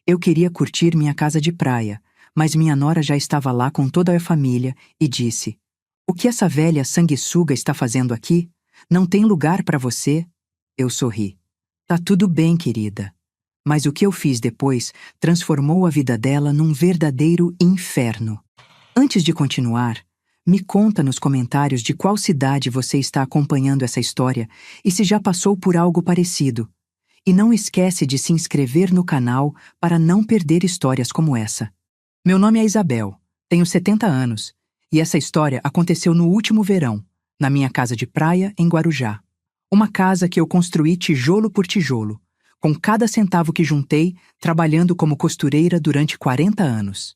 Eu queria curtir minha casa de praia, mas minha nora já estava lá com toda a família e disse: "O que essa velha sanguessuga está fazendo aqui? Não tem lugar para você?" Eu sorri. "Tá tudo bem, querida." Mas o que eu fiz depois transformou a vida dela num verdadeiro inferno. Antes de continuar, me conta nos comentários de qual cidade você está acompanhando essa história e se já passou por algo parecido. E não esquece de se inscrever no canal para não perder histórias como essa. Meu nome é Isabel, tenho 70 anos, e essa história aconteceu no último verão, na minha casa de praia em Guarujá. Uma casa que eu construí tijolo por tijolo, com cada centavo que juntei trabalhando como costureira durante 40 anos.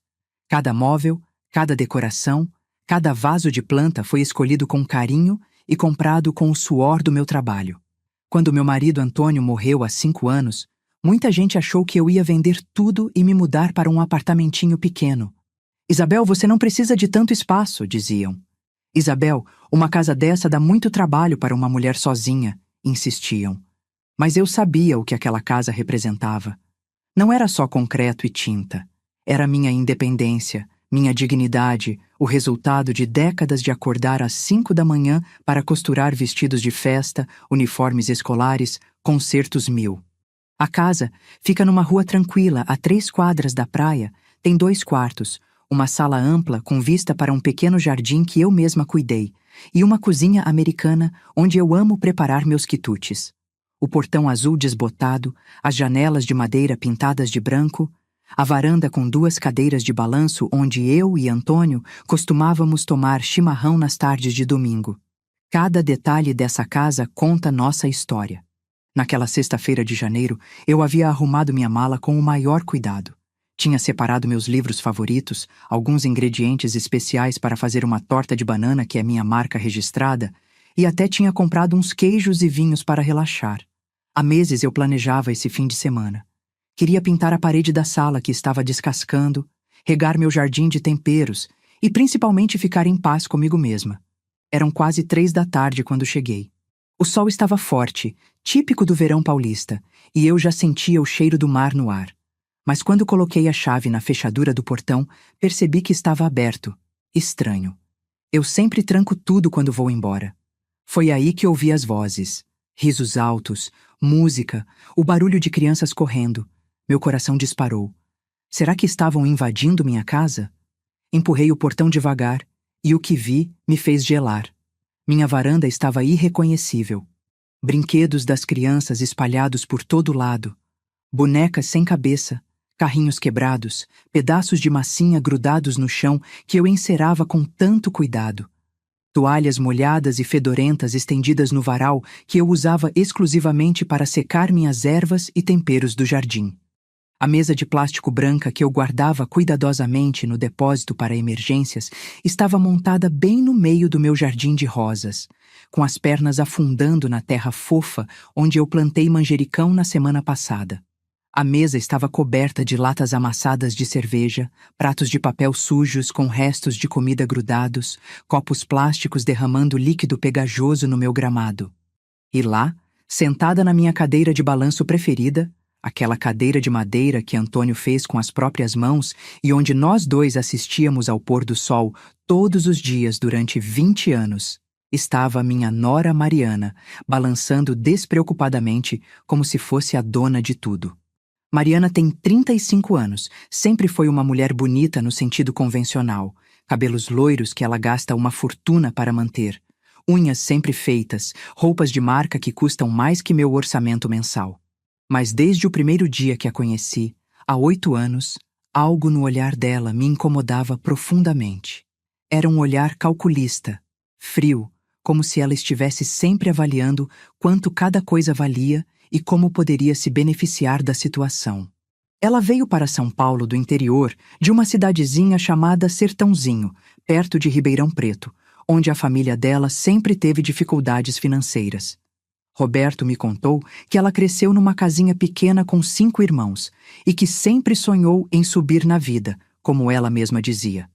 Cada móvel, cada decoração, cada vaso de planta foi escolhido com carinho e comprado com o suor do meu trabalho. Quando meu marido Antônio morreu há 5 anos, muita gente achou que eu ia vender tudo e me mudar para um apartamentinho pequeno. "Isabel, você não precisa de tanto espaço", diziam. "Isabel, uma casa dessa dá muito trabalho para uma mulher sozinha", insistiam. Mas eu sabia o que aquela casa representava. Não era só concreto e tinta. Era minha independência, minha dignidade, o resultado de décadas de acordar às 5 da manhã para costurar vestidos de festa, uniformes escolares, concertos 1000. A casa fica numa rua tranquila, a 3 quadras da praia, tem 2 quartos, uma sala ampla com vista para um pequeno jardim que eu mesma cuidei, e uma cozinha americana onde eu amo preparar meus quitutes. O portão azul desbotado, as janelas de madeira pintadas de branco, a varanda com 2 cadeiras de balanço onde eu e Antônio costumávamos tomar chimarrão nas tardes de domingo. Cada detalhe dessa casa conta nossa história. Naquela sexta-feira de janeiro, eu havia arrumado minha mala com o maior cuidado. Tinha separado meus livros favoritos, alguns ingredientes especiais para fazer uma torta de banana que é minha marca registrada, e até tinha comprado uns queijos e vinhos para relaxar. Há meses eu planejava esse fim de semana. Queria pintar a parede da sala que estava descascando, regar meu jardim de temperos e principalmente ficar em paz comigo mesma. Eram quase 3 da tarde quando cheguei. O sol estava forte, típico do verão paulista, e eu já sentia o cheiro do mar no ar. Mas quando coloquei a chave na fechadura do portão, percebi que estava aberto. Estranho. Eu sempre tranco tudo quando vou embora. Foi aí que ouvi as vozes. Risos altos, música, o barulho de crianças correndo. Meu coração disparou. Será que estavam invadindo minha casa? Empurrei o portão devagar, e o que vi me fez gelar. Minha varanda estava irreconhecível. Brinquedos das crianças espalhados por todo lado. Bonecas sem cabeça, carrinhos quebrados, pedaços de massinha grudados no chão que eu encerava com tanto cuidado. Toalhas molhadas e fedorentas estendidas no varal que eu usava exclusivamente para secar minhas ervas e temperos do jardim. A mesa de plástico branca que eu guardava cuidadosamente no depósito para emergências estava montada bem no meio do meu jardim de rosas, com as pernas afundando na terra fofa onde eu plantei manjericão na semana passada. A mesa estava coberta de latas amassadas de cerveja, pratos de papel sujos com restos de comida grudados, copos plásticos derramando líquido pegajoso no meu gramado. E lá, sentada na minha cadeira de balanço preferida, aquela cadeira de madeira que Antônio fez com as próprias mãos e onde nós dois assistíamos ao pôr do sol todos os dias durante 20 anos, estava minha nora Mariana, balançando despreocupadamente como se fosse a dona de tudo. Mariana tem 35 anos, sempre foi uma mulher bonita no sentido convencional, cabelos loiros que ela gasta uma fortuna para manter, unhas sempre feitas, roupas de marca que custam mais que meu orçamento mensal. Mas desde o primeiro dia que a conheci, há 8 anos, algo no olhar dela me incomodava profundamente. Era um olhar calculista, frio, como se ela estivesse sempre avaliando quanto cada coisa valia e como poderia se beneficiar da situação. Ela veio para São Paulo do interior, de uma cidadezinha chamada Sertãozinho, perto de Ribeirão Preto, onde a família dela sempre teve dificuldades financeiras. Roberto me contou que ela cresceu numa casinha pequena com 5 irmãos e que sempre sonhou em subir na vida, como ela mesma dizia.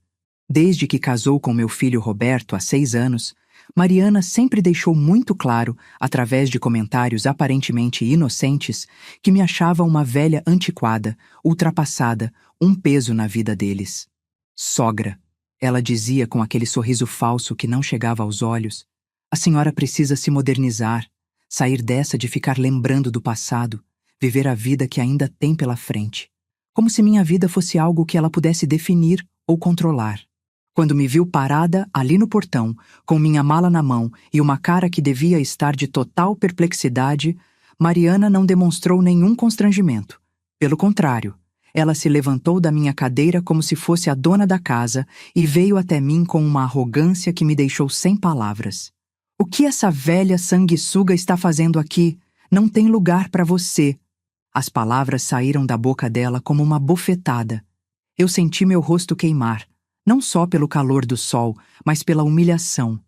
Desde que casou com meu filho Roberto há 6 anos, Mariana sempre deixou muito claro, através de comentários aparentemente inocentes, que me achava uma velha antiquada, ultrapassada, um peso na vida deles. Sogra, ela dizia com aquele sorriso falso que não chegava aos olhos, a senhora precisa se modernizar, sair dessa de ficar lembrando do passado, viver a vida que ainda tem pela frente. Como se minha vida fosse algo que ela pudesse definir ou controlar. Quando me viu parada ali no portão, com minha mala na mão e uma cara que devia estar de total perplexidade, Mariana não demonstrou nenhum constrangimento. Pelo contrário, ela se levantou da minha cadeira como se fosse a dona da casa e veio até mim com uma arrogância que me deixou sem palavras. O que essa velha sanguessuga está fazendo aqui? Não tem lugar para você. As palavras saíram da boca dela como uma bofetada. Eu senti meu rosto queimar. Não só pelo calor do sol, mas pela humilhação.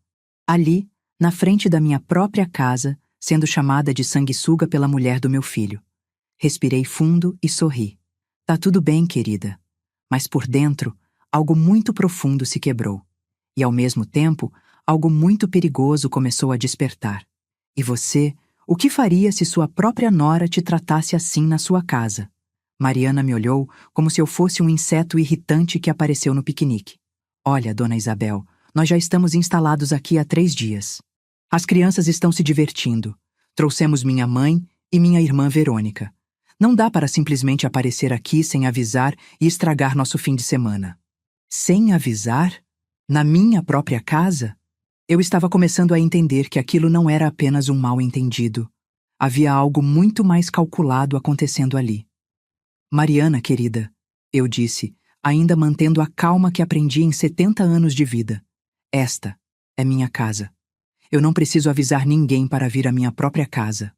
Ali, na frente da minha própria casa, sendo chamada de sanguessuga pela mulher do meu filho. Respirei fundo e sorri. Tá tudo bem, querida. Mas por dentro, algo muito profundo se quebrou. E ao mesmo tempo, algo muito perigoso começou a despertar. E você, o que faria se sua própria nora te tratasse assim na sua casa? Mariana me olhou como se eu fosse um inseto irritante que apareceu no piquenique. Olha, dona Isabel, nós já estamos instalados aqui há 3 dias. As crianças estão se divertindo. Trouxemos minha mãe e minha irmã Verônica. Não dá para simplesmente aparecer aqui sem avisar e estragar nosso fim de semana. Sem avisar? Na minha própria casa? Eu estava começando a entender que aquilo não era apenas um mal-entendido. Havia algo muito mais calculado acontecendo ali. Mariana, querida, eu disse, ainda mantendo a calma que aprendi em 70 anos de vida. Esta é minha casa. Eu não preciso avisar ninguém para vir à minha própria casa.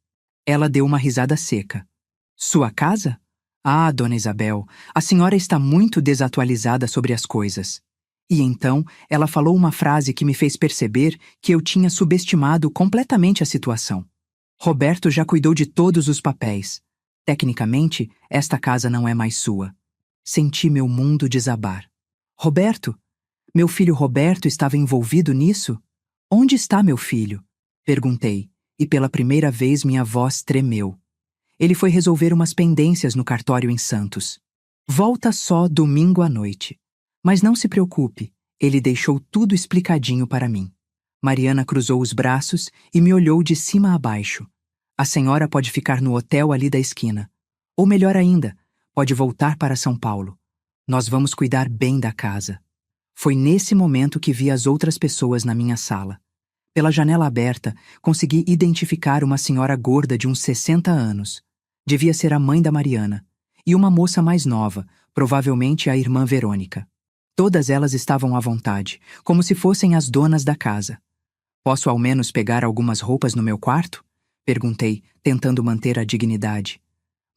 Ela deu uma risada seca. Sua casa? Ah, dona Isabel, a senhora está muito desatualizada sobre as coisas. E então, ela falou uma frase que me fez perceber que eu tinha subestimado completamente a situação. Roberto já cuidou de todos os papéis. Tecnicamente, esta casa não é mais sua. Senti meu mundo desabar. Roberto? Meu filho Roberto estava envolvido nisso? Onde está meu filho? Perguntei, e pela primeira vez minha voz tremeu. Ele foi resolver umas pendências no cartório em Santos. Volta só domingo à noite. Mas não se preocupe, ele deixou tudo explicadinho para mim. Mariana cruzou os braços e me olhou de cima a baixo. A senhora pode ficar no hotel ali da esquina. Ou melhor ainda, pode voltar para São Paulo. Nós vamos cuidar bem da casa. Foi nesse momento que vi as outras pessoas na minha sala. Pela janela aberta, consegui identificar uma senhora gorda de uns 60 anos. Devia ser a mãe da Mariana. E uma moça mais nova, provavelmente a irmã Verônica. Todas elas estavam à vontade, como se fossem as donas da casa. Posso ao menos pegar algumas roupas no meu quarto? Perguntei, tentando manter a dignidade.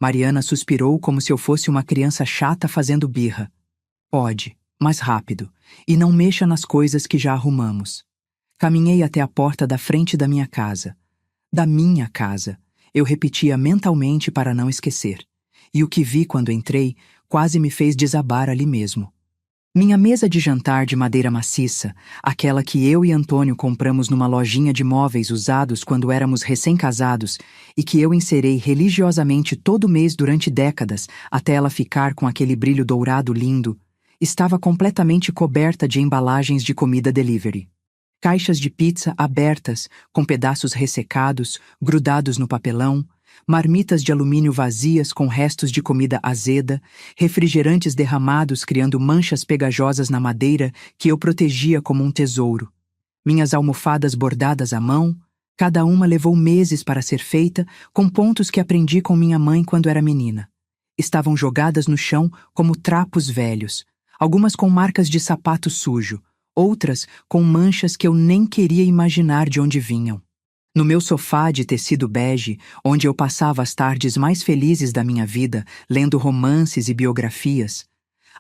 Mariana suspirou como se eu fosse uma criança chata fazendo birra. Pode, mas rápido, e não mexa nas coisas que já arrumamos. Caminhei até a porta da frente da minha casa. Da minha casa, eu repetia mentalmente para não esquecer. E o que vi quando entrei quase me fez desabar ali mesmo. Minha mesa de jantar de madeira maciça, aquela que eu e Antônio compramos numa lojinha de móveis usados quando éramos recém-casados e que eu encerei religiosamente todo mês durante décadas até ela ficar com aquele brilho dourado lindo, estava completamente coberta de embalagens de comida delivery. Caixas de pizza abertas, com pedaços ressecados, grudados no papelão, marmitas de alumínio vazias com restos de comida azeda, refrigerantes derramados criando manchas pegajosas na madeira que eu protegia como um tesouro. Minhas almofadas bordadas à mão, cada uma levou meses para ser feita, com pontos que aprendi com minha mãe quando era menina. Estavam jogadas no chão como trapos velhos, algumas com marcas de sapato sujo, outras com manchas que eu nem queria imaginar de onde vinham. No meu sofá de tecido bege, onde eu passava as tardes mais felizes da minha vida, lendo romances e biografias,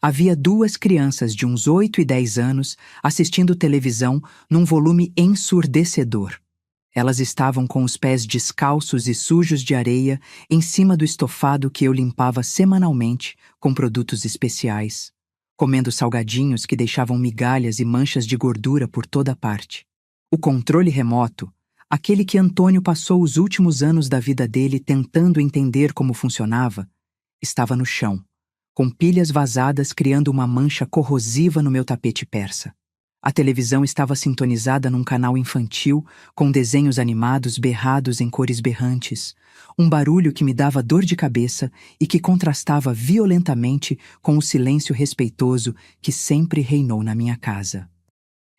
havia 2 crianças de uns 8 e 10 anos assistindo televisão num volume ensurdecedor. Elas estavam com os pés descalços e sujos de areia em cima do estofado que eu limpava semanalmente com produtos especiais, comendo salgadinhos que deixavam migalhas e manchas de gordura por toda parte. O controle remoto, aquele que Antônio passou os últimos anos da vida dele tentando entender como funcionava, estava no chão, com pilhas vazadas criando uma mancha corrosiva no meu tapete persa. A televisão estava sintonizada num canal infantil, com desenhos animados berrados em cores berrantes, um barulho que me dava dor de cabeça e que contrastava violentamente com o silêncio respeitoso que sempre reinou na minha casa.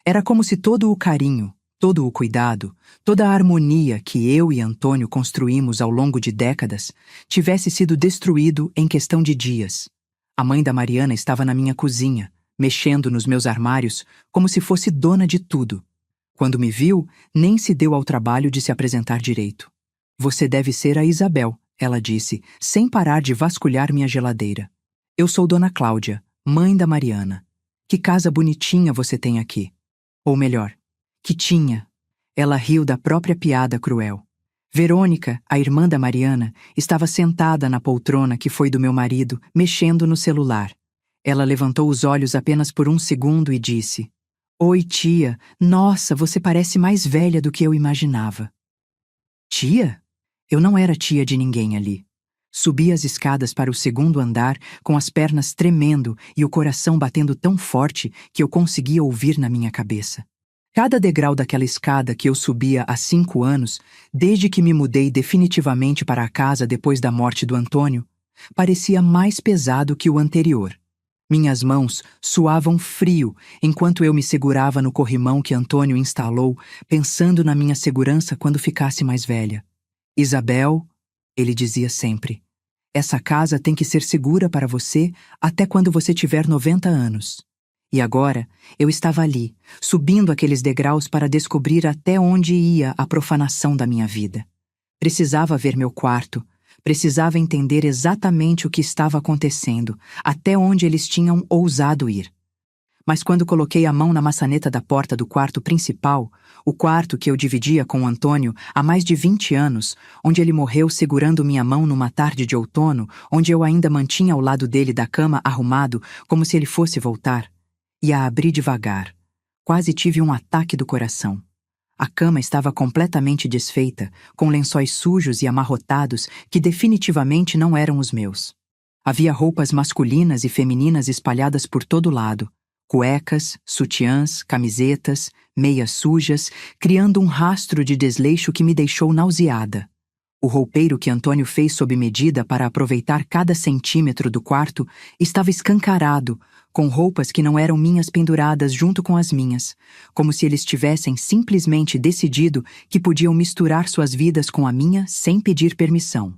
Era como se todo o carinho, todo o cuidado, toda a harmonia que eu e Antônio construímos ao longo de décadas tivesse sido destruído em questão de dias. A mãe da Mariana estava na minha cozinha, mexendo nos meus armários como se fosse dona de tudo. Quando me viu, nem se deu ao trabalho de se apresentar direito. "Você deve ser a Isabel", ela disse, sem parar de vasculhar minha geladeira. "Eu sou Dona Cláudia, mãe da Mariana. Que casa bonitinha você tem aqui." Ou melhor, que tinha. Ela riu da própria piada cruel. Verônica, a irmã da Mariana, estava sentada na poltrona que foi do meu marido, mexendo no celular. Ela levantou os olhos apenas por um segundo e disse: "Oi, tia. Nossa, você parece mais velha do que eu imaginava." Tia? Eu não era tia de ninguém ali. Subi as escadas para o segundo andar, com as pernas tremendo e o coração batendo tão forte que eu conseguia ouvir na minha cabeça. Cada degrau daquela escada que eu subia há 5 anos, desde que me mudei definitivamente para a casa depois da morte do Antônio, parecia mais pesado que o anterior. Minhas mãos suavam frio enquanto eu me segurava no corrimão que Antônio instalou, pensando na minha segurança quando ficasse mais velha. "Isabel", ele dizia sempre, "essa casa tem que ser segura para você até quando você tiver 90 anos. E agora, eu estava ali, subindo aqueles degraus para descobrir até onde ia a profanação da minha vida. Precisava ver meu quarto, precisava entender exatamente o que estava acontecendo, até onde eles tinham ousado ir. Mas quando coloquei a mão na maçaneta da porta do quarto principal, o quarto que eu dividia com o Antônio há mais de 20 anos, onde ele morreu segurando minha mão numa tarde de outono, onde eu ainda mantinha ao lado dele da cama arrumado como se ele fosse voltar, e a abri devagar. Quase tive um ataque do coração. A cama estava completamente desfeita, com lençóis sujos e amarrotados que definitivamente não eram os meus. Havia roupas masculinas e femininas espalhadas por todo lado, cuecas, sutiãs, camisetas, meias sujas, criando um rastro de desleixo que me deixou nauseada. O roupeiro que Antônio fez sob medida para aproveitar cada centímetro do quarto estava escancarado, com roupas que não eram minhas penduradas junto com as minhas, como se eles tivessem simplesmente decidido que podiam misturar suas vidas com a minha sem pedir permissão.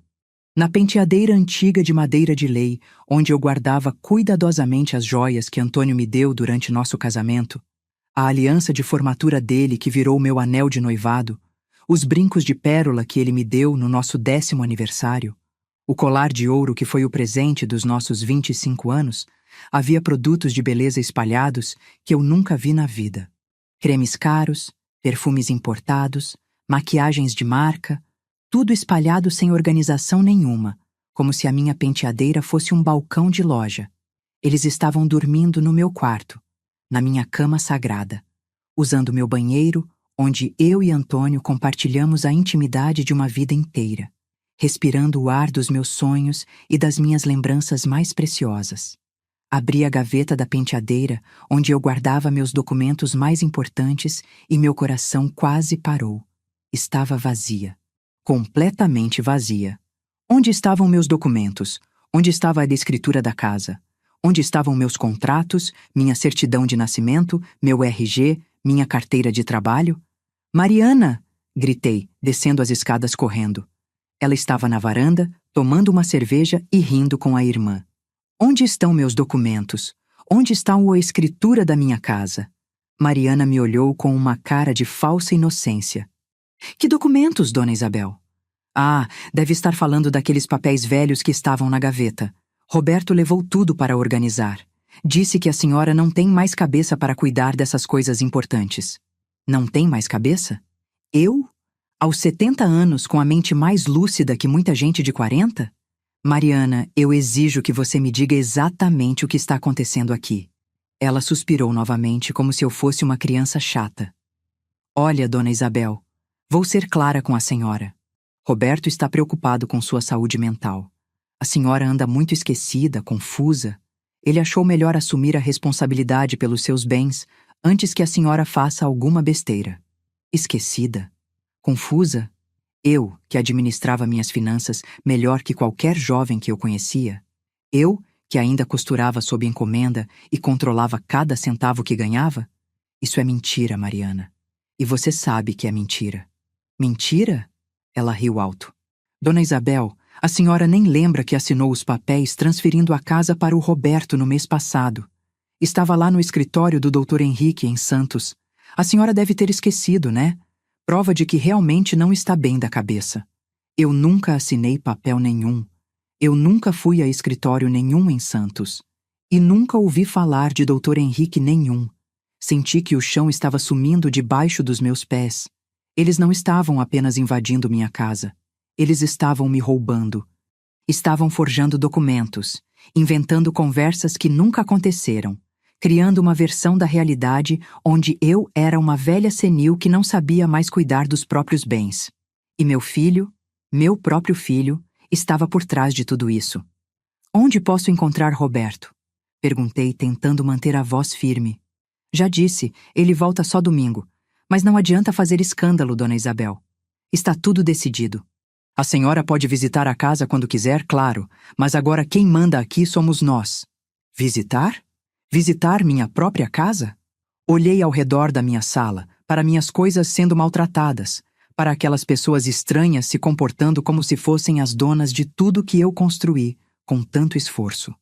Na penteadeira antiga de madeira de lei, onde eu guardava cuidadosamente as joias que Antônio me deu durante nosso casamento, a aliança de formatura dele que virou meu anel de noivado, os brincos de pérola que ele me deu no nosso 10º aniversário, o colar de ouro que foi o presente dos nossos 25 anos, havia produtos de beleza espalhados que eu nunca vi na vida. Cremes caros, perfumes importados, maquiagens de marca, tudo espalhado sem organização nenhuma, como se a minha penteadeira fosse um balcão de loja. Eles estavam dormindo no meu quarto, na minha cama sagrada, usando meu banheiro, onde eu e Antônio compartilhamos a intimidade de uma vida inteira, respirando o ar dos meus sonhos e das minhas lembranças mais preciosas. Abri a gaveta da penteadeira, onde eu guardava meus documentos mais importantes, e meu coração quase parou. Estava vazia. Completamente vazia. Onde estavam meus documentos? Onde estava a descritura da casa? Onde estavam meus contratos, minha certidão de nascimento, meu RG, minha carteira de trabalho? "Mariana!" gritei, descendo as escadas correndo. Ela estava na varanda, tomando uma cerveja e rindo com a irmã. "Onde estão meus documentos? Onde está a escritura da minha casa?" Mariana me olhou com uma cara de falsa inocência. "Que documentos, Dona Isabel?" "Ah, deve estar falando daqueles papéis velhos que estavam na gaveta. Roberto levou tudo para organizar. Disse que a senhora não tem mais cabeça para cuidar dessas coisas importantes." "Não tem mais cabeça? Eu? Aos 70 anos, com a mente mais lúcida que muita gente de 40? Mariana, eu exijo que você me diga exatamente o que está acontecendo aqui." Ela suspirou novamente como se eu fosse uma criança chata. Olha, dona Isabel, vou ser clara com a senhora. Roberto está preocupado com sua saúde mental. A senhora anda muito esquecida, confusa. Ele achou melhor assumir a responsabilidade pelos seus bens antes que a senhora faça alguma besteira. Esquecida? Confusa? Eu, que administrava minhas finanças melhor que qualquer jovem que eu conhecia. Eu, que ainda costurava sob encomenda e controlava cada centavo que ganhava? Isso é mentira, Mariana. E você sabe que é mentira. Mentira? Ela riu alto. Dona Isabel, a senhora nem lembra que assinou os papéis transferindo a casa para o Roberto no mês passado. Estava lá no escritório do Dr. Henrique, em Santos. A senhora deve ter esquecido, né? Prova de que realmente não está bem da cabeça. Eu nunca assinei papel nenhum. Eu nunca fui a escritório nenhum em Santos. E nunca ouvi falar de Dr. Henrique nenhum. Senti que o chão estava sumindo debaixo dos meus pés. Eles não estavam apenas invadindo minha casa. Eles estavam me roubando. Estavam forjando documentos, inventando conversas que nunca aconteceram, criando uma versão da realidade onde eu era uma velha senil que não sabia mais cuidar dos próprios bens. E meu filho, meu próprio filho, estava por trás de tudo isso. Onde posso encontrar Roberto? Perguntei, tentando manter a voz firme. Já disse, ele volta só domingo. Mas não adianta fazer escândalo, dona Isabel. Está tudo decidido. A senhora pode visitar a casa quando quiser, claro, mas agora quem manda aqui somos nós. Visitar? Visitar minha própria casa? Olhei ao redor da minha sala, para minhas coisas sendo maltratadas, para aquelas pessoas estranhas se comportando como se fossem as donas de tudo que eu construí, com tanto esforço.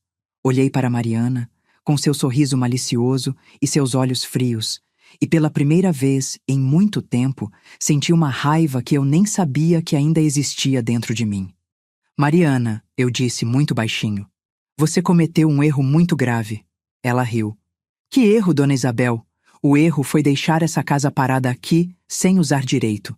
Olhei para Mariana, com seu sorriso malicioso e seus olhos frios, e pela primeira vez, em muito tempo, senti uma raiva que eu nem sabia que ainda existia dentro de mim. Mariana, eu disse muito baixinho, você cometeu um erro muito grave. Ela riu. Que erro, dona Isabel? O erro foi deixar essa casa parada aqui, sem usar direito.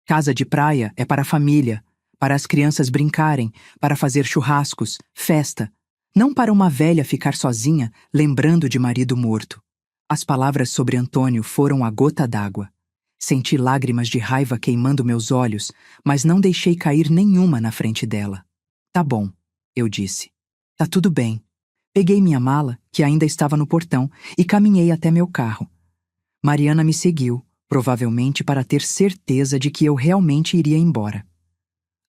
Casa de praia é para a família, para as crianças brincarem, para fazer churrascos, festa, não para uma velha ficar sozinha, lembrando de marido morto. As palavras sobre Antônio foram a gota d'água. Senti lágrimas de raiva queimando meus olhos, mas não deixei cair nenhuma na frente dela. Tá bom, eu disse. Tá tudo bem. Peguei minha mala, que ainda estava no portão, e caminhei até meu carro. Mariana me seguiu, provavelmente para ter certeza de que eu realmente iria embora.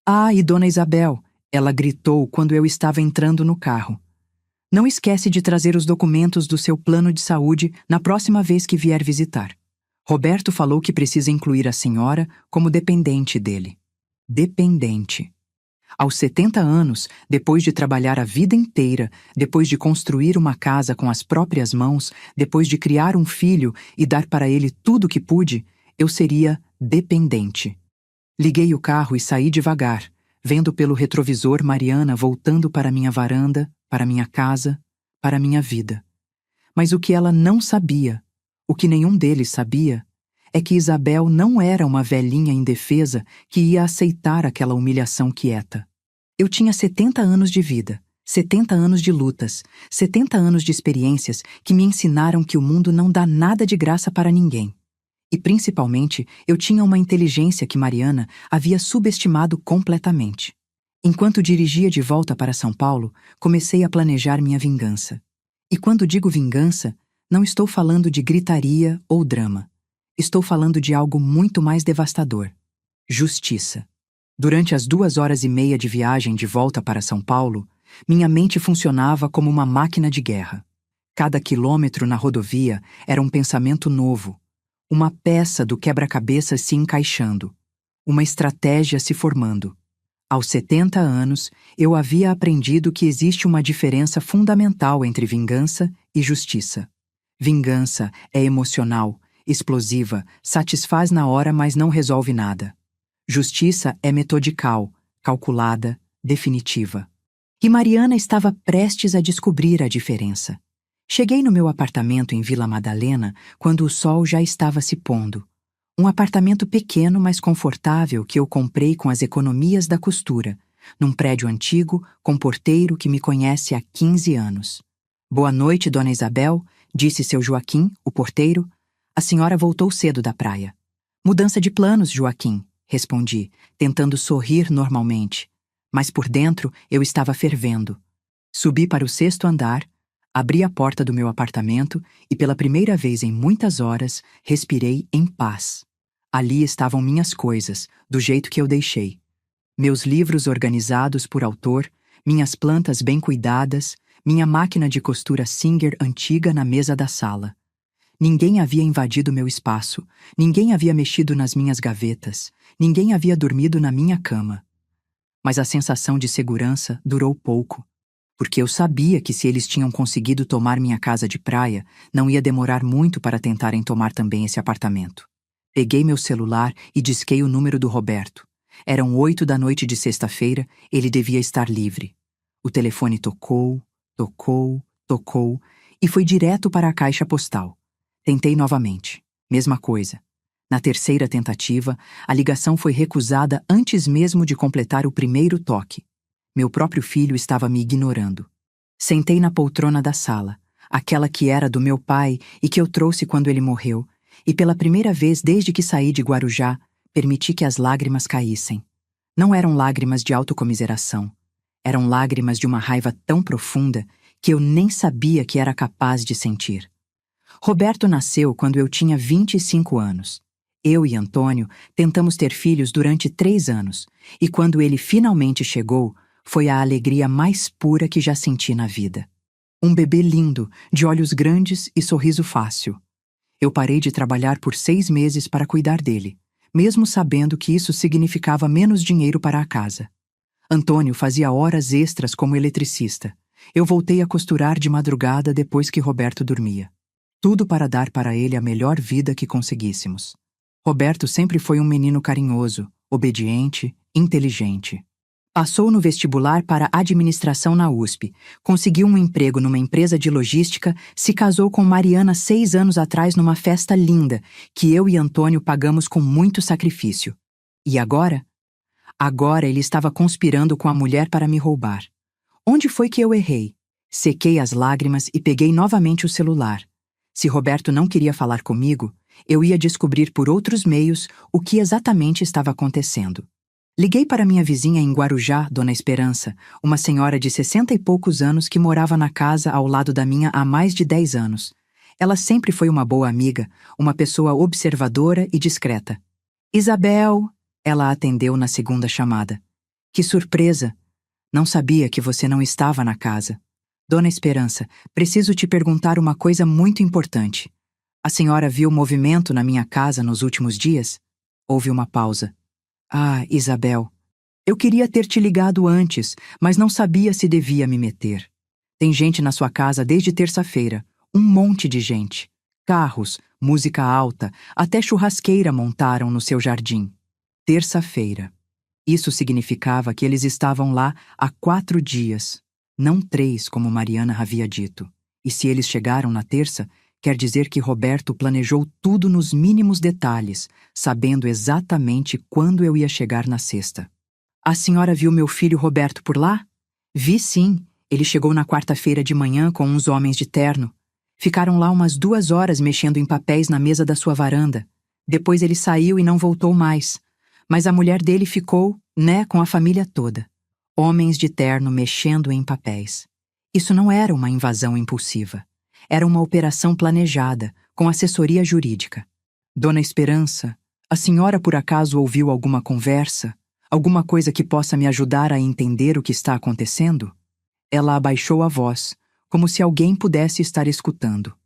Ah, e dona Isabel, ela gritou quando eu estava entrando no carro. Não esquece de trazer os documentos do seu plano de saúde na próxima vez que vier visitar. Roberto falou que precisa incluir a senhora como dependente dele. Dependente. Aos 70 anos, depois de trabalhar a vida inteira, depois de construir uma casa com as próprias mãos, depois de criar um filho e dar para ele tudo o que pude, eu seria dependente. Liguei o carro e saí devagar, vendo pelo retrovisor Mariana voltando para minha varanda, para minha casa, para minha vida. Mas o que ela não sabia, o que nenhum deles sabia, é que Isabel não era uma velhinha indefesa que ia aceitar aquela humilhação quieta. Eu tinha 70 anos de vida, 70 anos de lutas, 70 anos de experiências que me ensinaram que o mundo não dá nada de graça para ninguém. E, principalmente, eu tinha uma inteligência que Mariana havia subestimado completamente. Enquanto dirigia de volta para São Paulo, comecei a planejar minha vingança. E quando digo vingança, não estou falando de gritaria ou drama. Estou falando de algo muito mais devastador. Justiça. Durante as 2 horas e meia de viagem de volta para São Paulo, minha mente funcionava como uma máquina de guerra. Cada quilômetro na rodovia era um pensamento novo, uma peça do quebra-cabeça se encaixando, uma estratégia se formando. Aos 70 anos, eu havia aprendido que existe uma diferença fundamental entre vingança e justiça. Vingança é emocional, explosiva, satisfaz na hora, mas não resolve nada. Justiça é metodical, calculada, definitiva. E Mariana estava prestes a descobrir a diferença. Cheguei no meu apartamento em Vila Madalena quando o sol já estava se pondo. Um apartamento pequeno, mas confortável que eu comprei com as economias da costura, num prédio antigo com porteiro que me conhece há 15 anos. Boa noite, dona Isabel, disse seu Joaquim, o porteiro. A senhora voltou cedo da praia. Mudança de planos, Joaquim, respondi, tentando sorrir normalmente. Mas por dentro eu estava fervendo. Subi para o 6º andar, abri a porta do meu apartamento e pela primeira vez em muitas horas respirei em paz. Ali estavam minhas coisas, do jeito que eu deixei. Meus livros organizados por autor, minhas plantas bem cuidadas, minha máquina de costura Singer antiga na mesa da sala. Ninguém havia invadido meu espaço, ninguém havia mexido nas minhas gavetas, ninguém havia dormido na minha cama. Mas a sensação de segurança durou pouco, porque eu sabia que se eles tinham conseguido tomar minha casa de praia, não ia demorar muito para tentarem tomar também esse apartamento. Peguei meu celular e disquei o número do Roberto. Eram 8 da noite de sexta-feira, ele devia estar livre. O telefone tocou, tocou, tocou e foi direto para a caixa postal. Tentei novamente. Mesma coisa. Na terceira tentativa, a ligação foi recusada antes mesmo de completar o primeiro toque. Meu próprio filho estava me ignorando. Sentei na poltrona da sala, aquela que era do meu pai e que eu trouxe quando ele morreu, e pela primeira vez desde que saí de Guarujá, permiti que as lágrimas caíssem. Não eram lágrimas de autocomiseração. Eram lágrimas de uma raiva tão profunda que eu nem sabia que era capaz de sentir. Roberto nasceu quando eu tinha 25 anos. Eu e Antônio tentamos ter filhos durante 3 anos, e quando ele finalmente chegou, foi a alegria mais pura que já senti na vida. Um bebê lindo, de olhos grandes e sorriso fácil. Eu parei de trabalhar por 6 meses para cuidar dele, mesmo sabendo que isso significava menos dinheiro para a casa. Antônio fazia horas extras como eletricista. Eu voltei a costurar de madrugada depois que Roberto dormia. Tudo para dar para ele a melhor vida que conseguíssemos. Roberto sempre foi um menino carinhoso, obediente, inteligente. Passou no vestibular para administração na USP, conseguiu um emprego numa empresa de logística, se casou com Mariana 6 anos atrás numa festa linda, que eu e Antônio pagamos com muito sacrifício. E agora? Agora ele estava conspirando com a mulher para me roubar. Onde foi que eu errei? Sequei as lágrimas e peguei novamente o celular. Se Roberto não queria falar comigo, eu ia descobrir por outros meios o que exatamente estava acontecendo. Liguei para minha vizinha em Guarujá, Dona Esperança, uma senhora de 60 e poucos anos que morava na casa ao lado da minha há mais de 10 anos. Ela sempre foi uma boa amiga, uma pessoa observadora e discreta. Isabel, ela atendeu na segunda chamada. Que surpresa! Não sabia que você não estava na casa. Dona Esperança, preciso te perguntar uma coisa muito importante. A senhora viu movimento na minha casa nos últimos dias? Houve uma pausa. Ah, Isabel, eu queria ter te ligado antes, mas não sabia se devia me meter. Tem gente na sua casa desde terça-feira, um monte de gente. Carros, música alta, até churrasqueira montaram no seu jardim. Terça-feira. Isso significava que eles estavam lá há 4 dias. Não 3, como Mariana havia dito. E se eles chegaram na terça, quer dizer que Roberto planejou tudo nos mínimos detalhes, sabendo exatamente quando eu ia chegar na sexta. A senhora viu meu filho Roberto por lá? Vi sim. Ele chegou na quarta-feira de manhã com uns homens de terno. Ficaram lá umas 2 horas mexendo em papéis na mesa da sua varanda. Depois ele saiu e não voltou mais. Mas a mulher dele ficou, com a família toda. Homens de terno mexendo em papéis. Isso não era uma invasão impulsiva. Era uma operação planejada, com assessoria jurídica. Dona Esperança, a senhora por acaso ouviu alguma conversa? Alguma coisa que possa me ajudar a entender o que está acontecendo? Ela abaixou a voz, como se alguém pudesse estar escutando.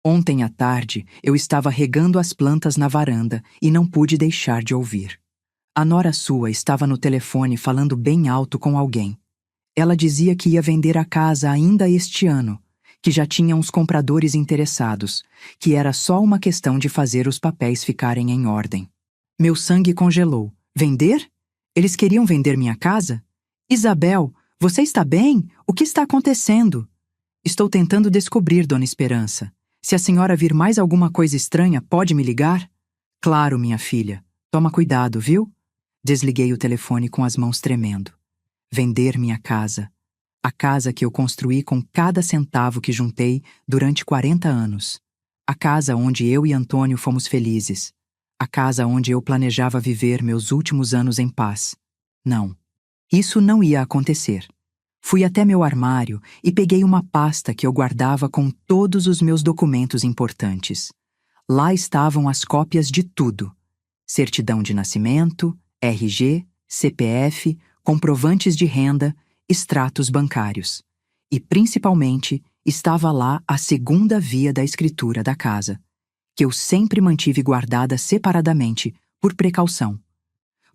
Ontem à tarde, eu estava regando as plantas na varanda e não pude deixar de ouvir. A nora sua estava no telefone falando bem alto com alguém. Ela dizia que ia vender a casa ainda este ano, que já tinha uns compradores interessados, que era só uma questão de fazer os papéis ficarem em ordem. Meu sangue congelou. Vender? Eles queriam vender minha casa? Isabel, você está bem? O que está acontecendo? Estou tentando descobrir, Dona Esperança. Se a senhora vir mais alguma coisa estranha, pode me ligar? Claro, minha filha. Toma cuidado, viu? Desliguei o telefone com as mãos tremendo. Vender minha casa. A casa que eu construí com cada centavo que juntei durante 40 anos. A casa onde eu e Antônio fomos felizes. a casa onde eu planejava viver meus últimos anos em paz. Não, isso não ia acontecer. Fui até meu armário e peguei uma pasta que eu guardava com todos os meus documentos importantes. Lá estavam as cópias de tudo: certidão de nascimento, RG, CPF, comprovantes de renda, extratos bancários. E, principalmente, estava lá a segunda via da escritura da casa, que eu sempre mantive guardada separadamente, por precaução.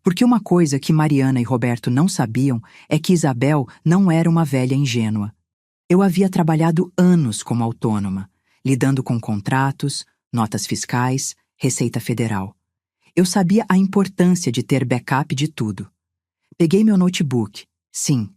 Porque uma coisa que Mariana e Roberto não sabiam é que Isabel não era uma velha ingênua. Eu havia trabalhado anos como autônoma, lidando com contratos, notas fiscais, Receita Federal. Eu sabia a importância de ter backup de tudo. Peguei meu notebook. Sim,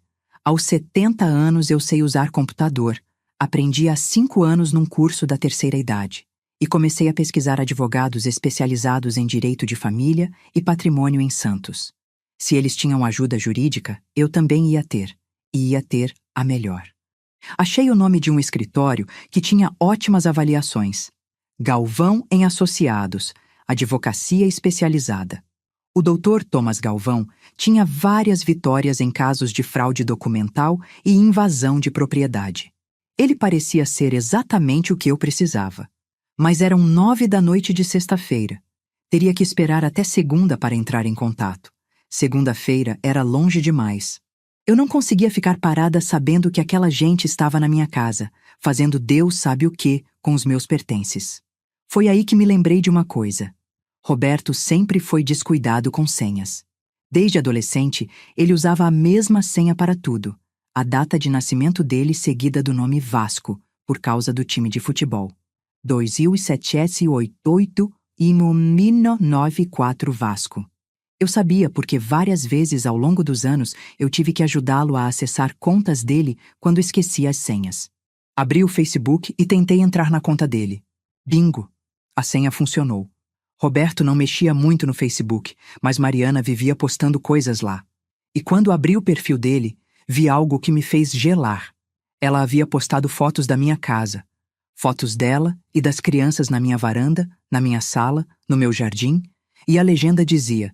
aos 70 anos eu sei usar computador. Aprendi há 5 anos num curso da terceira idade. E comecei a pesquisar advogados especializados em direito de família e patrimônio em Santos. Se eles tinham ajuda jurídica, eu também ia ter. E ia ter a melhor. Achei o nome de um escritório que tinha ótimas avaliações. Galvão em Associados, advocacia especializada. O doutor Thomas Galvão tinha várias vitórias em casos de fraude documental e invasão de propriedade. Ele parecia ser exatamente o que eu precisava. Mas eram 9 da noite de sexta-feira. Teria que esperar até segunda para entrar em contato. Segunda-feira era longe demais. Eu não conseguia ficar parada sabendo que aquela gente estava na minha casa, fazendo Deus sabe o quê com os meus pertences. Foi aí que me lembrei de uma coisa. Roberto sempre foi descuidado com senhas. Desde adolescente, ele usava a mesma senha para tudo. A data de nascimento dele seguida do nome Vasco, por causa do time de futebol. 2788 e 1994 Vasco. Eu sabia porque várias vezes ao longo dos anos eu tive que ajudá-lo a acessar contas dele quando esquecia as senhas. Abri o Facebook e tentei entrar na conta dele. Bingo! A senha funcionou. Roberto não mexia muito no Facebook, mas Mariana vivia postando coisas lá. E quando abri o perfil dele, vi algo que me fez gelar. Ela havia postado fotos da minha casa. Fotos dela e das crianças na minha varanda, na minha sala, no meu jardim, e a legenda dizia: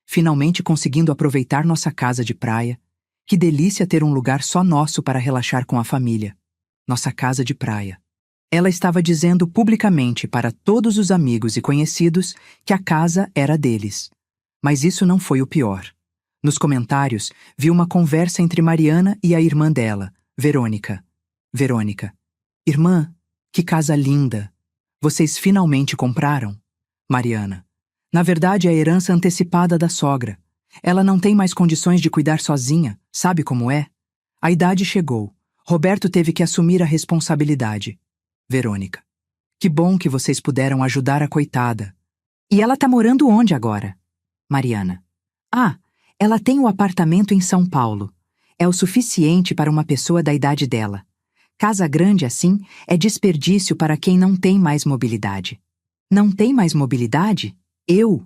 finalmente conseguindo aproveitar nossa casa de praia. Que delícia ter um lugar só nosso para relaxar com a família. Nossa casa de praia. Ela estava dizendo publicamente para todos os amigos e conhecidos que a casa era deles. Mas isso não foi o pior. Nos comentários, vi uma conversa entre Mariana e a irmã dela, Verônica. Verônica: irmã, que casa linda! Vocês finalmente compraram? Mariana: na verdade é a herança antecipada da sogra. Ela não tem mais condições de cuidar sozinha, sabe como é? A idade chegou. Roberto teve que assumir a responsabilidade. Verônica: que bom que vocês puderam ajudar a coitada. E ela tá morando onde agora? Mariana: ah, ela tem um apartamento em São Paulo. É o suficiente para uma pessoa da idade dela. Casa grande assim é desperdício para quem não tem mais mobilidade. Não tem mais mobilidade? Eu,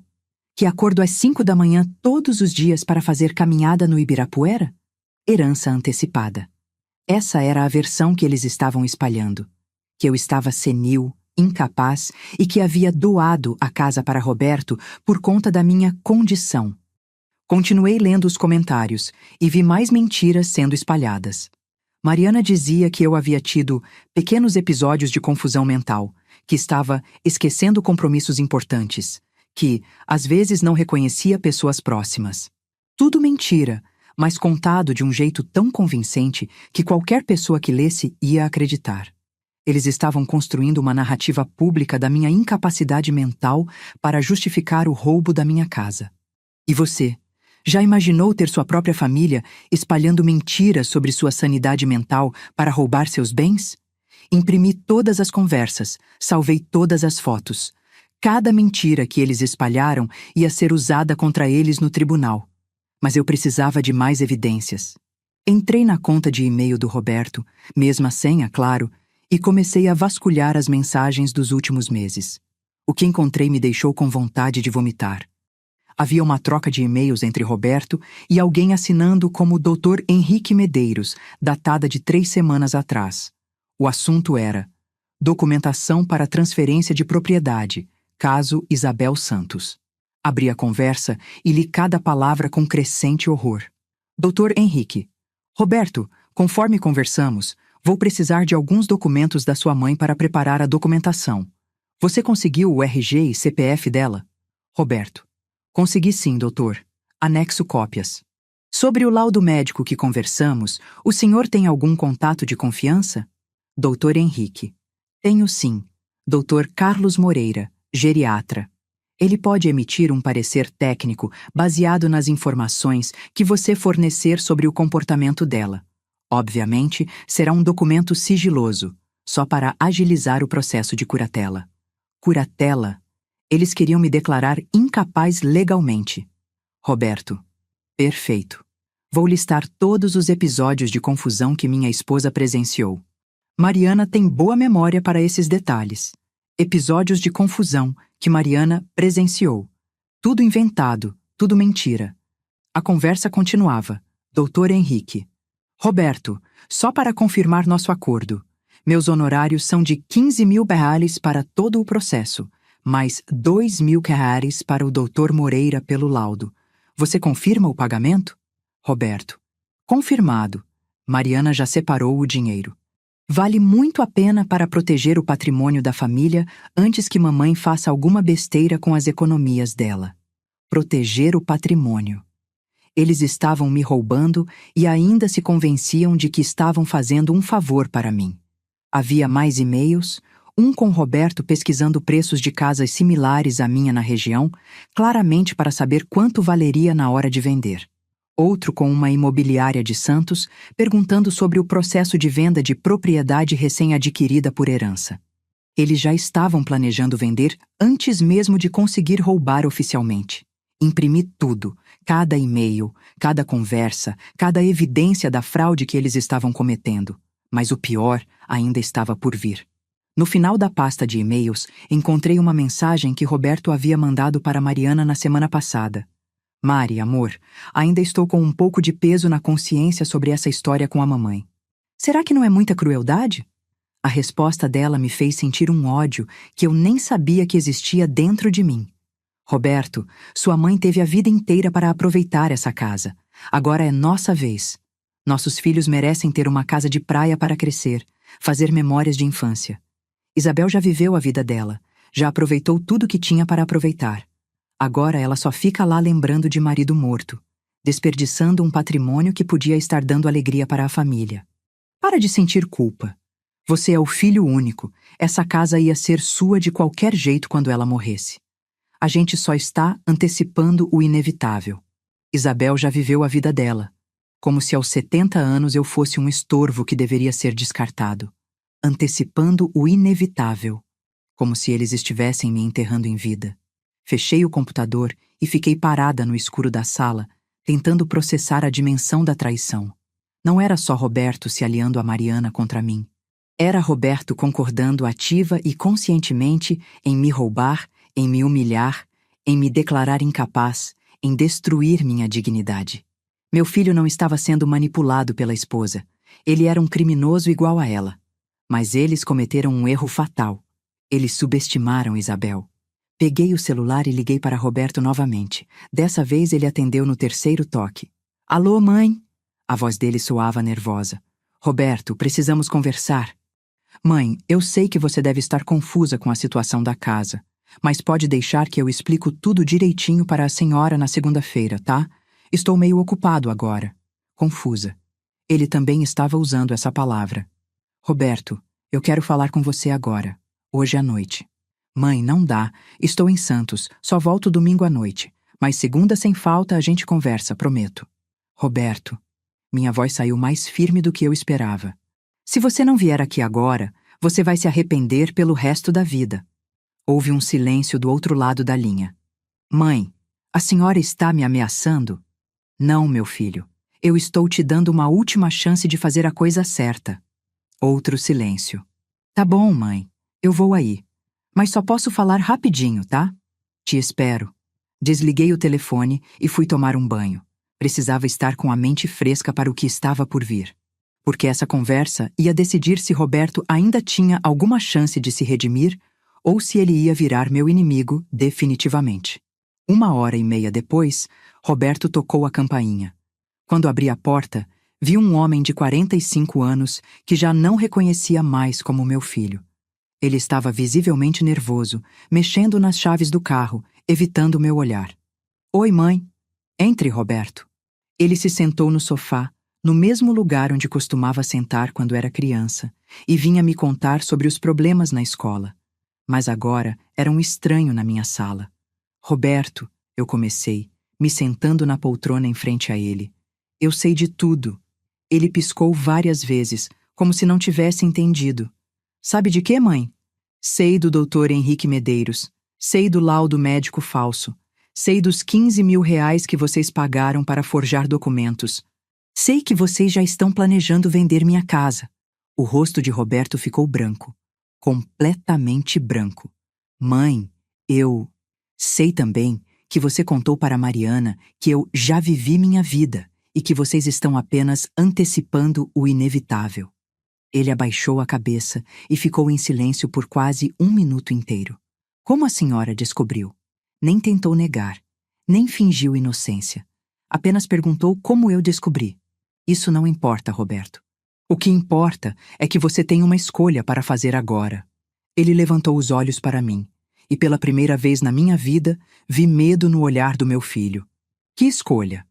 que acordo às 5 da manhã todos os dias para fazer caminhada no Ibirapuera? Herança antecipada. Essa era a versão que eles estavam espalhando. Que eu estava senil, incapaz e que havia doado a casa para Roberto por conta da minha condição. Continuei lendo os comentários e vi mais mentiras sendo espalhadas. Mariana dizia que eu havia tido pequenos episódios de confusão mental, que estava esquecendo compromissos importantes, que, às vezes, não reconhecia pessoas próximas. Tudo mentira, mas contado de um jeito tão convincente que qualquer pessoa que lesse ia acreditar. Eles estavam construindo uma narrativa pública da minha incapacidade mental para justificar o roubo da minha casa. E você? Já imaginou ter sua própria família espalhando mentiras sobre sua sanidade mental para roubar seus bens? Imprimi todas as conversas, salvei todas as fotos. Cada mentira que eles espalharam ia ser usada contra eles no tribunal. Mas eu precisava de mais evidências. Entrei na conta de e-mail do Roberto, mesma senha, claro, e comecei a vasculhar as mensagens dos últimos meses. O que encontrei me deixou com vontade de vomitar. Havia uma troca de e-mails entre Roberto e alguém assinando como Dr. Henrique Medeiros, datada de 3 semanas atrás. O assunto era: documentação para transferência de propriedade, Caso Isabel Santos. Abri a conversa e li cada palavra com crescente horror. Dr. Henrique. Roberto, conforme conversamos, vou precisar de alguns documentos da sua mãe para preparar a documentação. Você conseguiu o RG e CPF dela? Roberto. Consegui sim, doutor. Anexo cópias. Sobre o laudo médico que conversamos, o senhor tem algum contato de confiança? Dr. Henrique. Tenho sim. Dr. Carlos Moreira, geriatra. Ele pode emitir um parecer técnico baseado nas informações que você fornecer sobre o comportamento dela. Obviamente, será um documento sigiloso, só para agilizar o processo de curatela. Curatela? Eles queriam me declarar incapaz legalmente. Roberto. Perfeito. Vou listar todos os episódios de confusão que minha esposa presenciou. Mariana tem boa memória para esses detalhes. Episódios de confusão que Mariana presenciou. Tudo inventado, tudo mentira. A conversa continuava. Dr. Henrique. Roberto, só para confirmar nosso acordo. Meus honorários são de 15 mil reais para todo o processo, mais 2 mil reais para o Dr. Moreira pelo laudo. Você confirma o pagamento? Roberto. Confirmado. Mariana já separou o dinheiro. Vale muito a pena para proteger o patrimônio da família antes que mamãe faça alguma besteira com as economias dela. Proteger o patrimônio. Eles estavam me roubando e ainda se convenciam de que estavam fazendo um favor para mim. Havia mais e-mails, um com Roberto pesquisando preços de casas similares à minha na região, claramente para saber quanto valeria na hora de vender. Outro com uma imobiliária de Santos, perguntando sobre o processo de venda de propriedade recém-adquirida por herança. Eles já estavam planejando vender antes mesmo de conseguir roubar oficialmente. Imprimi tudo, cada e-mail, cada conversa, cada evidência da fraude que eles estavam cometendo. Mas o pior ainda estava por vir. No final da pasta de e-mails, encontrei uma mensagem que Roberto havia mandado para Mariana na semana passada. Mari, amor, ainda estou com um pouco de peso na consciência sobre essa história com a mamãe. Será que não é muita crueldade? A resposta dela me fez sentir um ódio que eu nem sabia que existia dentro de mim. Roberto, sua mãe teve a vida inteira para aproveitar essa casa. Agora é nossa vez. Nossos filhos merecem ter uma casa de praia para crescer, fazer memórias de infância. Isabel já viveu a vida dela, já aproveitou tudo que tinha para aproveitar. Agora ela só fica lá lembrando de marido morto, desperdiçando um patrimônio que podia estar dando alegria para a família. Para de sentir culpa. Você é o filho único. Essa casa ia ser sua de qualquer jeito quando ela morresse. A gente só está antecipando o inevitável. Isabel já viveu a vida dela, como se aos 70 anos eu fosse um estorvo que deveria ser descartado. Antecipando o inevitável, como se eles estivessem me enterrando em vida. Fechei o computador e fiquei parada no escuro da sala, tentando processar a dimensão da traição. Não era só Roberto se aliando a Mariana contra mim. Era Roberto concordando ativa e conscientemente em me roubar, em me humilhar, em me declarar incapaz, em destruir minha dignidade. Meu filho não estava sendo manipulado pela esposa. Ele era um criminoso igual a ela. Mas eles cometeram um erro fatal. Eles subestimaram Isabel. Peguei o celular e liguei para Roberto novamente. Dessa vez ele atendeu no terceiro toque. Alô, mãe? A voz dele soava nervosa. Roberto, precisamos conversar. Mãe, eu sei que você deve estar confusa com a situação da casa, mas pode deixar que eu explico tudo direitinho para a senhora na segunda-feira, tá? Estou meio ocupado agora. Confusa. Ele também estava usando essa palavra. Roberto, eu quero falar com você agora, hoje à noite. Mãe, não dá. Estou em Santos, só volto domingo à noite. Mas segunda sem falta a gente conversa, prometo. Roberto. Minha voz saiu mais firme do que eu esperava. Se você não vier aqui agora, você vai se arrepender pelo resto da vida. Houve um silêncio do outro lado da linha. Mãe, a senhora está me ameaçando? Não, meu filho. Eu estou te dando uma última chance de fazer a coisa certa. Outro silêncio. Tá bom, mãe. Eu vou aí. Mas só posso falar rapidinho, tá? Te espero. Desliguei o telefone e fui tomar um banho. Precisava estar com a mente fresca para o que estava por vir. Porque essa conversa ia decidir se Roberto ainda tinha alguma chance de se redimir ou se ele ia virar meu inimigo definitivamente. 1h30 depois, Roberto tocou a campainha. Quando abri a porta, vi um homem de 45 anos que já não reconhecia mais como meu filho. Ele estava visivelmente nervoso, mexendo nas chaves do carro, evitando meu olhar. Oi, mãe. Entre, Roberto. Ele se sentou no sofá, no mesmo lugar onde costumava sentar quando era criança, e vinha me contar sobre os problemas na escola. Mas agora era um estranho na minha sala. Roberto, eu comecei, me sentando na poltrona em frente a ele. Eu sei de tudo. Ele piscou várias vezes, como se não tivesse entendido. Sabe de quê, mãe? Sei do Dr. Henrique Medeiros. Sei do laudo médico falso. Sei dos 15 mil reais que vocês pagaram para forjar documentos. Sei que vocês já estão planejando vender minha casa. O rosto de Roberto ficou branco. Completamente branco. Mãe, eu... Sei também que você contou para Mariana que eu já vivi minha vida e que vocês estão apenas antecipando o inevitável. Ele abaixou a cabeça e ficou em silêncio por quase 1 minuto inteiro. Como a senhora descobriu? Nem tentou negar, nem fingiu inocência. Apenas perguntou como eu descobri. Isso não importa, Roberto. O que importa é que você tem uma escolha para fazer agora. Ele levantou os olhos para mim, e pela primeira vez na minha vida, vi medo no olhar do meu filho. Que escolha?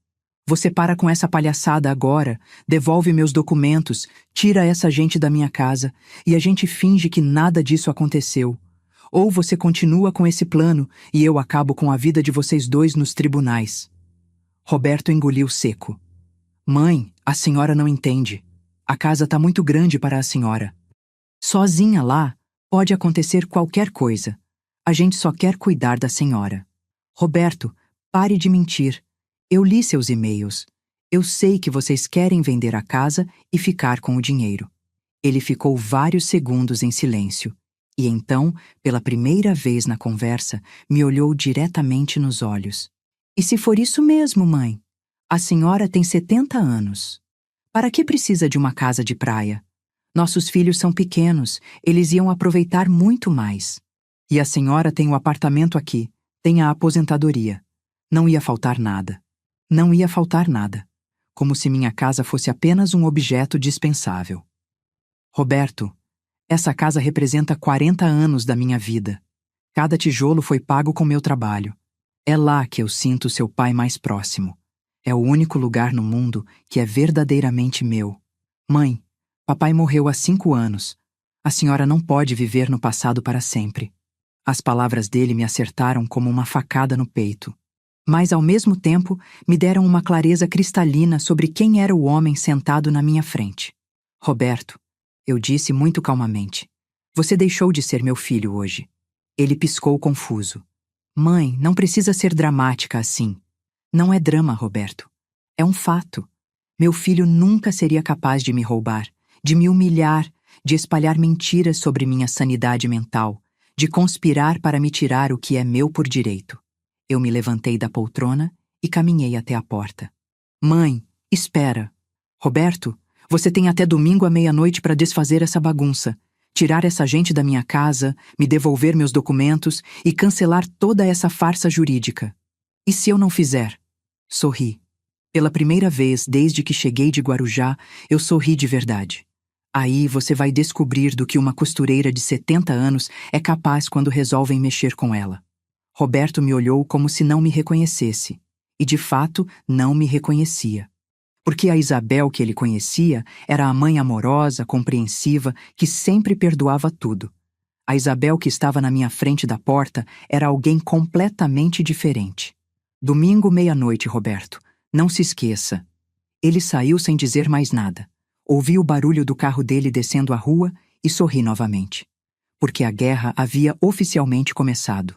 Você para com essa palhaçada agora, devolve meus documentos, tira essa gente da minha casa, e a gente finge que nada disso aconteceu. Ou você continua com esse plano e eu acabo com a vida de vocês dois nos tribunais. Roberto engoliu seco. Mãe, a senhora não entende. A casa tá muito grande para a senhora. Sozinha lá, pode acontecer qualquer coisa. A gente só quer cuidar da senhora. Roberto, pare de mentir. Eu li seus e-mails. Eu sei que vocês querem vender a casa e ficar com o dinheiro. Ele ficou vários segundos em silêncio. E então, pela primeira vez na conversa, me olhou diretamente nos olhos. E se for isso mesmo, mãe? A senhora tem 70 anos. Para que precisa de uma casa de praia? Nossos filhos são pequenos, eles iam aproveitar muito mais. E a senhora tem o apartamento aqui, tem a aposentadoria. Não ia faltar nada. Não ia faltar nada. Como se minha casa fosse apenas um objeto dispensável. Roberto, essa casa representa 40 anos da minha vida. Cada tijolo foi pago com meu trabalho. É lá que eu sinto seu pai mais próximo. É o único lugar no mundo que é verdadeiramente meu. Mãe, papai morreu há 5 anos. A senhora não pode viver no passado para sempre. As palavras dele me acertaram como uma facada no peito. Mas, ao mesmo tempo, me deram uma clareza cristalina sobre quem era o homem sentado na minha frente. Roberto, eu disse muito calmamente. Você deixou de ser meu filho hoje. Ele piscou confuso. Mãe, não precisa ser dramática assim. Não é drama, Roberto. É um fato. Meu filho nunca seria capaz de me roubar, de me humilhar, de espalhar mentiras sobre minha sanidade mental, de conspirar para me tirar o que é meu por direito. Eu me levantei da poltrona e caminhei até a porta. Mãe, espera. Roberto, você tem até domingo à meia-noite para desfazer essa bagunça, tirar essa gente da minha casa, me devolver meus documentos e cancelar toda essa farsa jurídica. E se eu não fizer? Sorri. Pela primeira vez desde que cheguei de Guarujá, eu sorri de verdade. Aí você vai descobrir do que uma costureira de 70 anos é capaz quando resolvem mexer com ela. Roberto me olhou como se não me reconhecesse. E de fato, não me reconhecia. Porque a Isabel que ele conhecia era a mãe amorosa, compreensiva, que sempre perdoava tudo. A Isabel que estava na minha frente da porta era alguém completamente diferente. Domingo, meia-noite, Roberto. Não se esqueça. Ele saiu sem dizer mais nada. Ouvi o barulho do carro dele descendo a rua e sorri novamente. Porque a guerra havia oficialmente começado.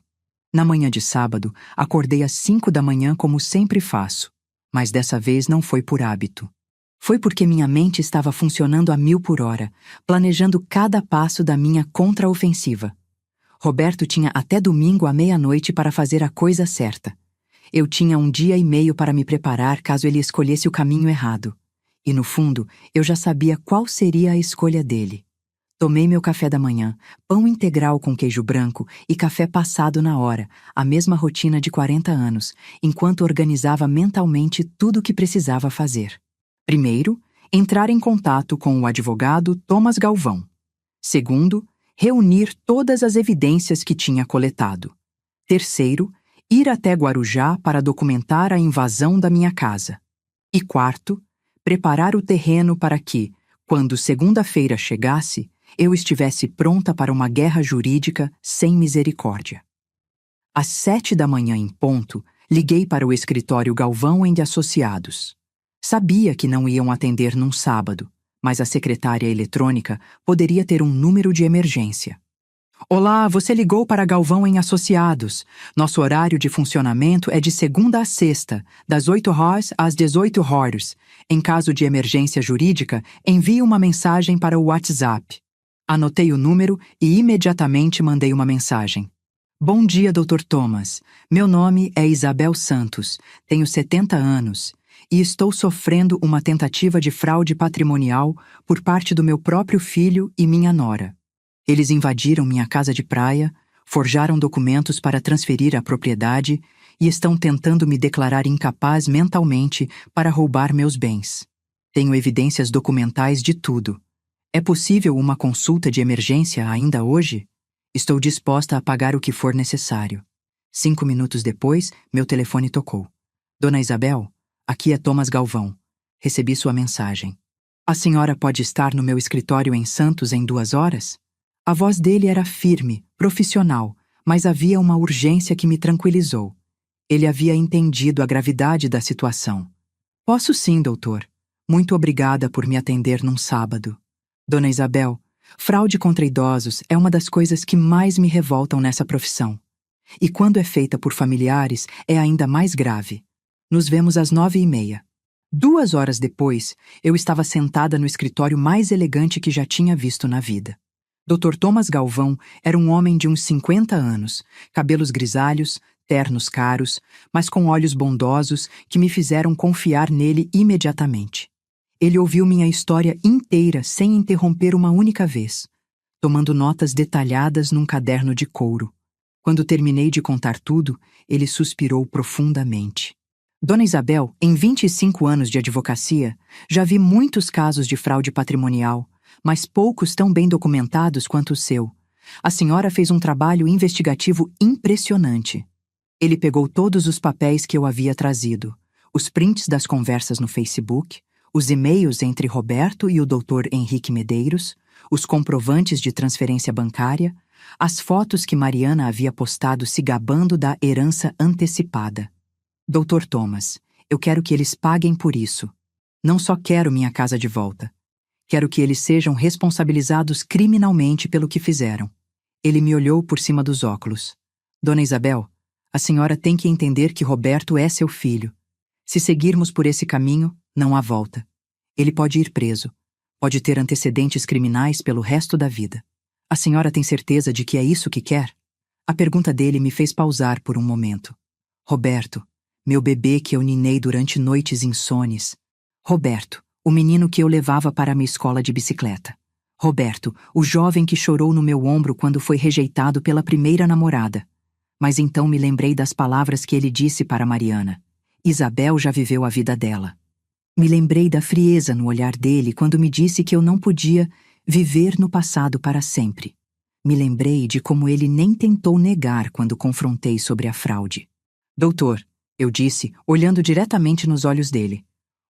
Na manhã de sábado, acordei às 5 da manhã como sempre faço. Mas dessa vez não foi por hábito. Foi porque minha mente estava funcionando a 1000 por hora, planejando cada passo da minha contraofensiva. Roberto tinha até domingo à meia-noite para fazer a coisa certa. Eu tinha 1 dia e meio para me preparar caso ele escolhesse o caminho errado. E no fundo, eu já sabia qual seria a escolha dele. Tomei meu café da manhã, pão integral com queijo branco e café passado na hora, a mesma rotina de 40 anos, enquanto organizava mentalmente tudo o que precisava fazer. Primeiro, entrar em contato com o advogado Thomas Galvão. Segundo, reunir todas as evidências que tinha coletado. Terceiro, ir até Guarujá para documentar a invasão da minha casa. E quarto, preparar o terreno para que, quando segunda-feira chegasse, eu estivesse pronta para uma guerra jurídica sem misericórdia. Às 7 da manhã em ponto, liguei para o escritório Galvão & Associados. Sabia que não iam atender num sábado, mas a secretária eletrônica poderia ter um número de emergência. Olá, você ligou para Galvão & Associados. Nosso horário de funcionamento é de segunda a sexta, das 8 horas às 18 horas. Em caso de emergência jurídica, envie uma mensagem para o WhatsApp. Anotei o número e imediatamente mandei uma mensagem. Bom dia, Dr. Thomas. Meu nome é Isabel Santos, tenho 70 anos e estou sofrendo uma tentativa de fraude patrimonial por parte do meu próprio filho e minha nora. Eles invadiram minha casa de praia, forjaram documentos para transferir a propriedade e estão tentando me declarar incapaz mentalmente para roubar meus bens. Tenho evidências documentais de tudo. É possível uma consulta de emergência ainda hoje? Estou disposta a pagar o que for necessário. 5 minutos depois, meu telefone tocou. Dona Isabel, aqui é Thomas Galvão. Recebi sua mensagem. A senhora pode estar no meu escritório em Santos em 2 horas? A voz dele era firme, profissional, mas havia uma urgência que me tranquilizou. Ele havia entendido a gravidade da situação. Posso sim, doutor. Muito obrigada por me atender num sábado. Dona Isabel, fraude contra idosos é uma das coisas que mais me revoltam nessa profissão. E quando é feita por familiares, é ainda mais grave. Nos vemos às 9h30. 2 horas depois, eu estava sentada no escritório mais elegante que já tinha visto na vida. Dr. Thomas Galvão era um homem de uns 50 anos, cabelos grisalhos, ternos caros, mas com olhos bondosos que me fizeram confiar nele imediatamente. Ele ouviu minha história inteira sem interromper uma única vez, tomando notas detalhadas num caderno de couro. Quando terminei de contar tudo, ele suspirou profundamente. Dona Isabel, em 25 anos de advocacia, já vi muitos casos de fraude patrimonial, mas poucos tão bem documentados quanto o seu. A senhora fez um trabalho investigativo impressionante. Ele pegou todos os papéis que eu havia trazido, os prints das conversas no Facebook, os e-mails entre Roberto e o Dr. Henrique Medeiros, os comprovantes de transferência bancária, as fotos que Mariana havia postado se gabando da herança antecipada. Dr. Thomas, eu quero que eles paguem por isso. Não só quero minha casa de volta. Quero que eles sejam responsabilizados criminalmente pelo que fizeram. Ele me olhou por cima dos óculos. Dona Isabel, a senhora tem que entender que Roberto é seu filho. Se seguirmos por esse caminho, não há volta. Ele pode ir preso. Pode ter antecedentes criminais pelo resto da vida. A senhora tem certeza de que é isso que quer? A pergunta dele me fez pausar por um momento. Roberto, meu bebê que eu ninei durante noites insones. Roberto, o menino que eu levava para a minha escola de bicicleta. Roberto, o jovem que chorou no meu ombro quando foi rejeitado pela primeira namorada. Mas então me lembrei das palavras que ele disse para Mariana. Isabel já viveu a vida dela. Me lembrei da frieza no olhar dele quando me disse que eu não podia viver no passado para sempre. Me lembrei de como ele nem tentou negar quando confrontei sobre a fraude. Doutor, eu disse, olhando diretamente nos olhos dele.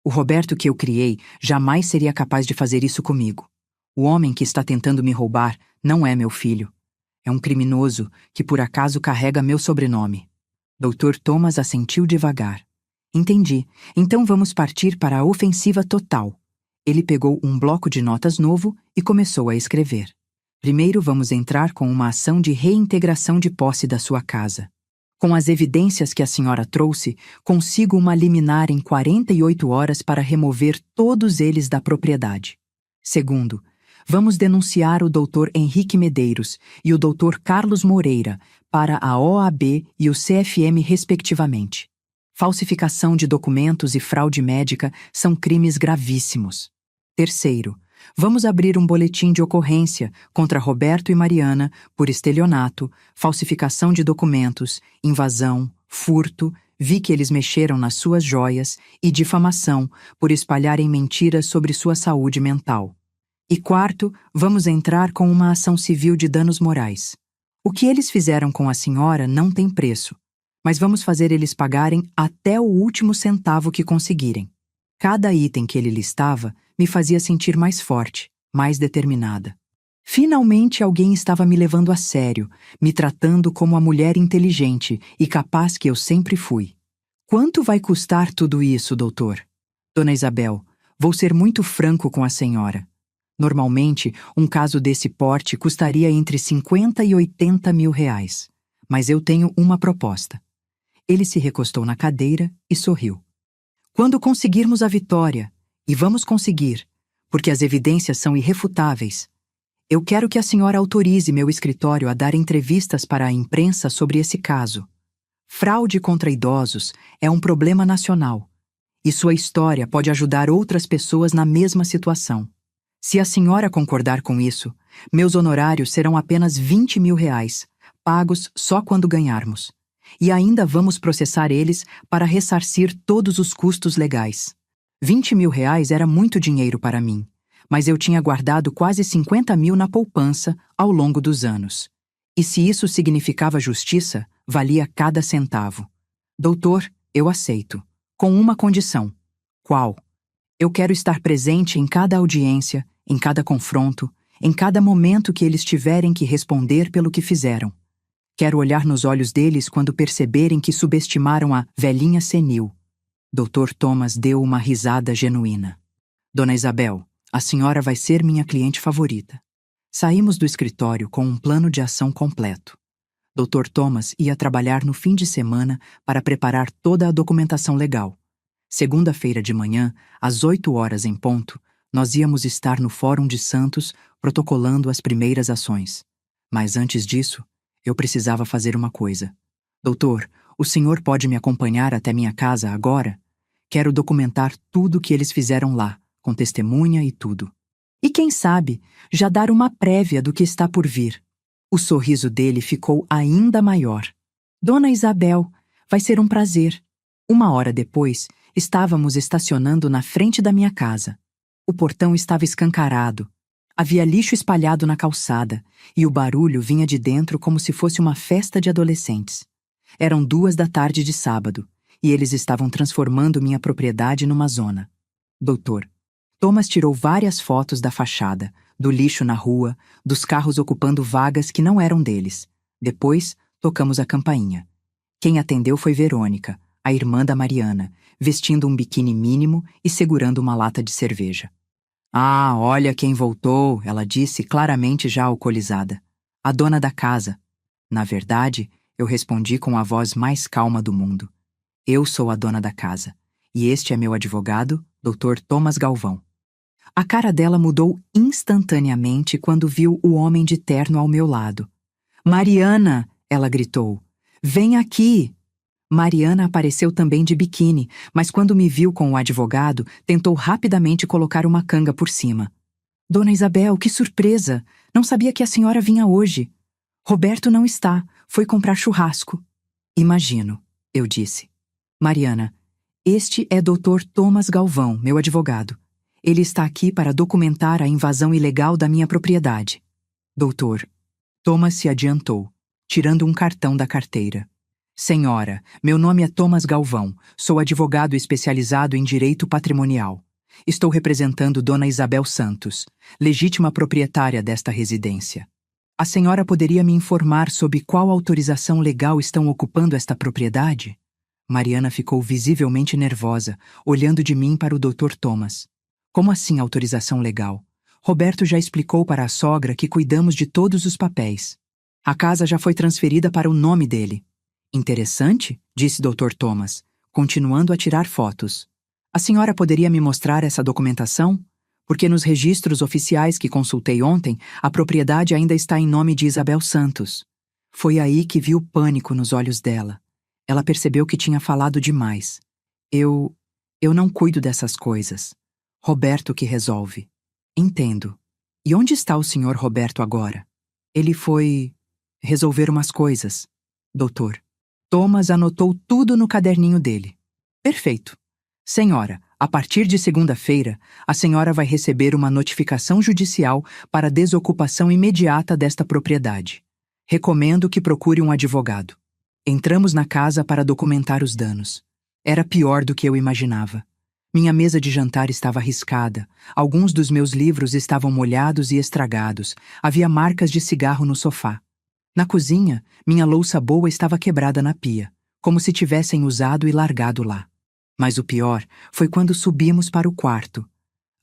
O Roberto que eu criei jamais seria capaz de fazer isso comigo. O homem que está tentando me roubar não é meu filho. É um criminoso que por acaso carrega meu sobrenome. Dr. Thomas assentiu devagar. Entendi. Então vamos partir para a ofensiva total. Ele pegou um bloco de notas novo e começou a escrever. Primeiro vamos entrar com uma ação de reintegração de posse da sua casa. Com as evidências que a senhora trouxe, consigo uma liminar em 48 horas para remover todos eles da propriedade. Segundo, vamos denunciar o Dr. Henrique Medeiros e o Dr. Carlos Moreira para a OAB e o CFM respectivamente. Falsificação de documentos e fraude médica são crimes gravíssimos. Terceiro, Vamos abrir um boletim de ocorrência contra Roberto e Mariana por estelionato, falsificação de documentos, invasão, furto, vi que eles mexeram nas suas joias e difamação por espalharem mentiras sobre sua saúde mental. E quarto, vamos entrar com uma ação civil de danos morais. O que eles fizeram com a senhora não tem preço, mas vamos fazer eles pagarem até o último centavo que conseguirem. Cada item que ele listava me fazia sentir mais forte, mais determinada. Finalmente alguém estava me levando a sério, me tratando como a mulher inteligente e capaz que eu sempre fui. Quanto vai custar tudo isso, doutor? Dona Isabel, vou ser muito franco com a senhora. Normalmente, um caso desse porte custaria entre 50 e 80 mil reais. Mas eu tenho uma proposta. Ele se recostou na cadeira e sorriu. Quando conseguirmos a vitória, e vamos conseguir, porque as evidências são irrefutáveis, eu quero que a senhora autorize meu escritório a dar entrevistas para a imprensa sobre esse caso. Fraude contra idosos é um problema nacional, e sua história pode ajudar outras pessoas na mesma situação. Se a senhora concordar com isso, meus honorários serão apenas 20 mil reais, pagos só quando ganharmos. E ainda vamos processar eles para ressarcir todos os custos legais. 20 mil reais era muito dinheiro para mim, mas eu tinha guardado quase 50 mil na poupança ao longo dos anos. E se isso significava justiça, valia cada centavo. Doutor, eu aceito, com uma condição. Qual? Eu quero estar presente em cada audiência, em cada confronto, em cada momento que eles tiverem que responder pelo que fizeram. Quero olhar nos olhos deles quando perceberem que subestimaram a velhinha senil. Dr. Thomas deu uma risada genuína. Dona Isabel, a senhora vai ser minha cliente favorita. Saímos do escritório com um plano de ação completo. Dr. Thomas ia trabalhar no fim de semana para preparar toda a documentação legal. Segunda-feira de manhã, às 8 horas em ponto, nós íamos estar no Fórum de Santos protocolando as primeiras ações. Mas antes disso, eu precisava fazer uma coisa. Doutor, o senhor pode me acompanhar até minha casa agora? Quero documentar tudo que eles fizeram lá, com testemunha e tudo. E quem sabe, já dar uma prévia do que está por vir. O sorriso dele ficou ainda maior. Dona Isabel, vai ser um prazer. 1 hora depois, estávamos estacionando na frente da minha casa. O portão estava escancarado. Havia lixo espalhado na calçada, e o barulho vinha de dentro como se fosse uma festa de adolescentes. Eram 2 da tarde de sábado, e eles estavam transformando minha propriedade numa zona. Doutor, Thomas tirou várias fotos da fachada, do lixo na rua, dos carros ocupando vagas que não eram deles. Depois, tocamos a campainha. Quem atendeu foi Verônica, a irmã da Mariana, vestindo um biquíni mínimo e segurando uma lata de cerveja. Ah, olha quem voltou, ela disse, claramente já alcoolizada. A dona da casa. Na verdade, eu respondi com a voz mais calma do mundo. Eu sou a dona da casa, e este é meu advogado, Dr. Thomas Galvão. A cara dela mudou instantaneamente quando viu o homem de terno ao meu lado. Mariana, ela gritou. Vem aqui! Mariana apareceu também de biquíni, mas quando me viu com o advogado, tentou rapidamente colocar uma canga por cima. Dona Isabel, que surpresa! Não sabia que a senhora vinha hoje. Roberto não está, foi comprar churrasco. Imagino, eu disse. Mariana, este é Dr. Thomas Galvão, meu advogado. Ele está aqui para documentar a invasão ilegal da minha propriedade. Doutor. Thomas se adiantou, tirando um cartão da carteira. Senhora, meu nome é Thomas Galvão, sou advogado especializado em direito patrimonial. Estou representando Dona Isabel Santos, legítima proprietária desta residência. A senhora poderia me informar sobre qual autorização legal estão ocupando esta propriedade? Mariana ficou visivelmente nervosa, olhando de mim para o Dr. Thomas. Como assim autorização legal? Roberto já explicou para a sogra que cuidamos de todos os papéis. A casa já foi transferida para o nome dele. Interessante, disse Dr. Thomas, continuando a tirar fotos. A senhora poderia me mostrar essa documentação? Porque nos registros oficiais que consultei ontem, a propriedade ainda está em nome de Isabel Santos. Foi aí que vi o pânico nos olhos dela. Ela percebeu que tinha falado demais. Eu não cuido dessas coisas. Roberto que resolve. Entendo. E onde está o Sr. Roberto agora? Ele foi resolver umas coisas, doutor. Thomas anotou tudo no caderninho dele. Perfeito. Senhora, a partir de segunda-feira, a senhora vai receber uma notificação judicial para desocupação imediata desta propriedade. Recomendo que procure um advogado. Entramos na casa para documentar os danos. Era pior do que eu imaginava. Minha mesa de jantar estava riscada, alguns dos meus livros estavam molhados e estragados, havia marcas de cigarro no sofá. Na cozinha, minha louça boa estava quebrada na pia, como se tivessem usado e largado lá. Mas o pior foi quando subimos para o quarto.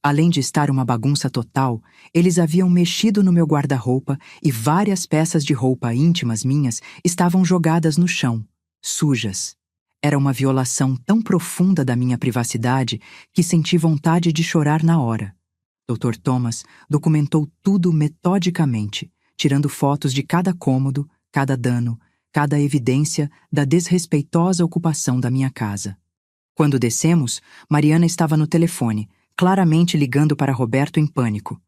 Além de estar uma bagunça total, eles haviam mexido no meu guarda-roupa e várias peças de roupa íntimas minhas estavam jogadas no chão, sujas. Era uma violação tão profunda da minha privacidade que senti vontade de chorar na hora. Dr. Thomas documentou tudo metodicamente, tirando fotos de cada cômodo, cada dano, cada evidência da desrespeitosa ocupação da minha casa. Quando descemos, Mariana estava no telefone, claramente ligando para Roberto em pânico.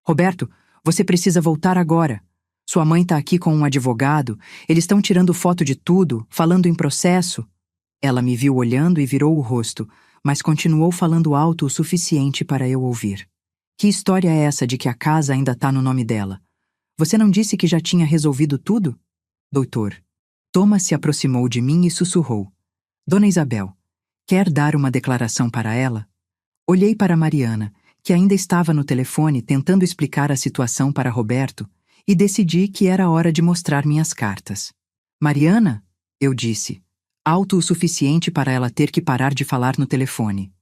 Roberto, você precisa voltar agora. Sua mãe está aqui com um advogado, eles estão tirando foto de tudo, falando em processo. Ela me viu olhando e virou o rosto, mas continuou falando alto o suficiente para eu ouvir. Que história é essa de que a casa ainda está no nome dela? Você não disse que já tinha resolvido tudo? Doutor. Thomas se aproximou de mim e sussurrou. Dona Isabel, quer dar uma declaração para ela? Olhei para Mariana, que ainda estava no telefone tentando explicar a situação para Roberto, e decidi que era hora de mostrar minhas cartas. Mariana, eu disse, alto o suficiente para ela ter que parar de falar no telefone.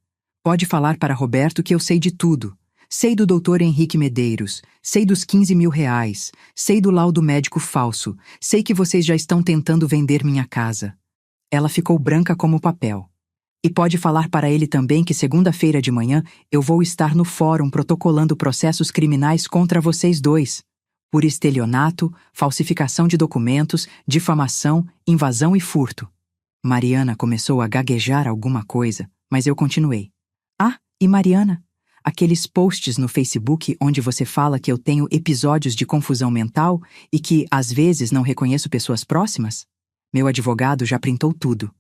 Pode falar para Roberto que eu sei de tudo. Sei do Dr. Henrique Medeiros, sei dos 15 mil reais, sei do laudo médico falso, sei que vocês já estão tentando vender minha casa. Ela ficou branca como papel. E pode falar para ele também que segunda-feira de manhã eu vou estar no fórum protocolando processos criminais contra vocês dois, por estelionato, falsificação de documentos, difamação, invasão e furto. Mariana começou a gaguejar alguma coisa, mas eu continuei. Ah, e Mariana, aqueles posts no Facebook onde você fala que eu tenho episódios de confusão mental e que, às vezes, não reconheço pessoas próximas? Meu advogado já printou tudo.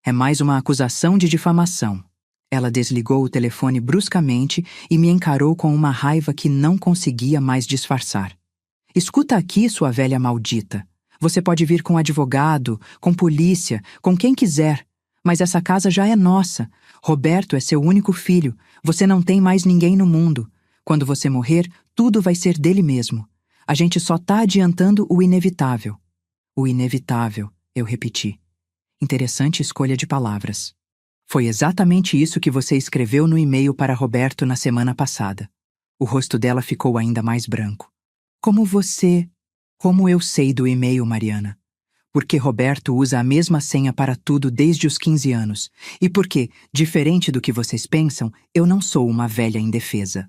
É mais uma acusação de difamação. Ela desligou o telefone bruscamente e me encarou com uma raiva que não conseguia mais disfarçar. Escuta aqui, sua velha maldita. Você pode vir com advogado, com polícia, com quem quiser, mas essa casa já é nossa. Roberto é seu único filho. Você não tem mais ninguém no mundo. Quando você morrer, tudo vai ser dele mesmo. A gente só está adiantando o inevitável. O inevitável, eu repeti. Interessante escolha de palavras. Foi exatamente isso que você escreveu no e-mail para Roberto na semana passada. O rosto dela ficou ainda mais branco. Como eu sei do e-mail, Mariana? Porque Roberto usa a mesma senha para tudo desde os 15 anos. E porque, diferente do que vocês pensam, eu não sou uma velha indefesa.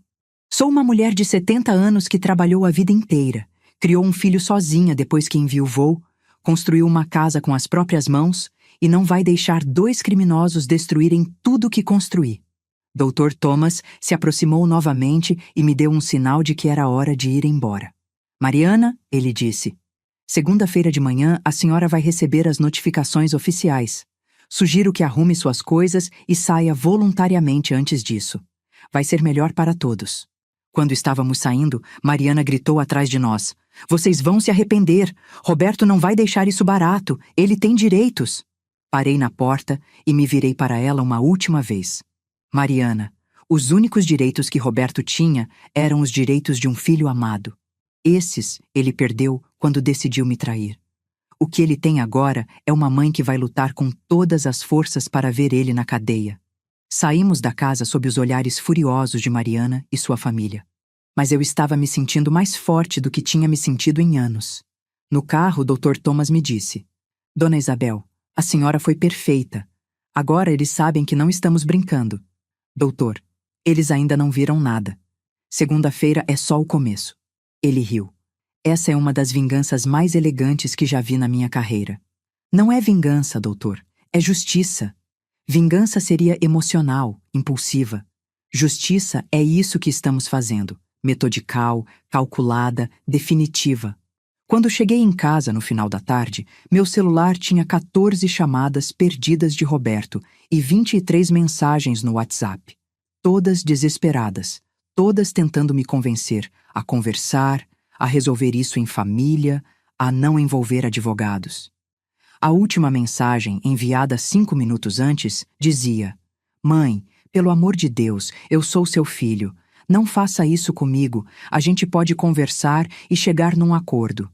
Sou uma mulher de 70 anos que trabalhou a vida inteira, criou um filho sozinha depois que enviuvou, construiu uma casa com as próprias mãos e não vai deixar dois criminosos destruírem tudo que construí. Dr. Thomas se aproximou novamente e me deu um sinal de que era hora de ir embora. Mariana, ele disse, segunda-feira de manhã a senhora vai receber as notificações oficiais. Sugiro que arrume suas coisas e saia voluntariamente antes disso. Vai ser melhor para todos. Quando estávamos saindo, Mariana gritou atrás de nós. Vocês vão se arrepender. Roberto não vai deixar isso barato. Ele tem direitos. Parei na porta e me virei para ela uma última vez. Mariana, os únicos direitos que Roberto tinha eram os direitos de um filho amado. Esses ele perdeu quando decidiu me trair. O que ele tem agora é uma mãe que vai lutar com todas as forças para ver ele na cadeia. Saímos da casa sob os olhares furiosos de Mariana e sua família. Mas eu estava me sentindo mais forte do que tinha me sentido em anos. No carro, o Dr. Thomas me disse: Dona Isabel, a senhora foi perfeita. Agora eles sabem que não estamos brincando. Doutor, eles ainda não viram nada. Segunda-feira é só o começo. Ele riu. Essa é uma das vinganças mais elegantes que já vi na minha carreira. Não é vingança, doutor. É justiça. Vingança seria emocional, impulsiva. Justiça é isso que estamos fazendo. metodical, calculada, definitiva. Quando cheguei em casa no final da tarde, meu celular tinha 14 chamadas perdidas de Roberto e 23 mensagens no WhatsApp. Todas desesperadas, todas tentando me convencer a conversar, a resolver isso em família, a não envolver advogados. A última mensagem, enviada 5 minutos antes, dizia: "Mãe, pelo amor de Deus, eu sou seu filho. Não faça isso comigo, a gente pode conversar e chegar num acordo."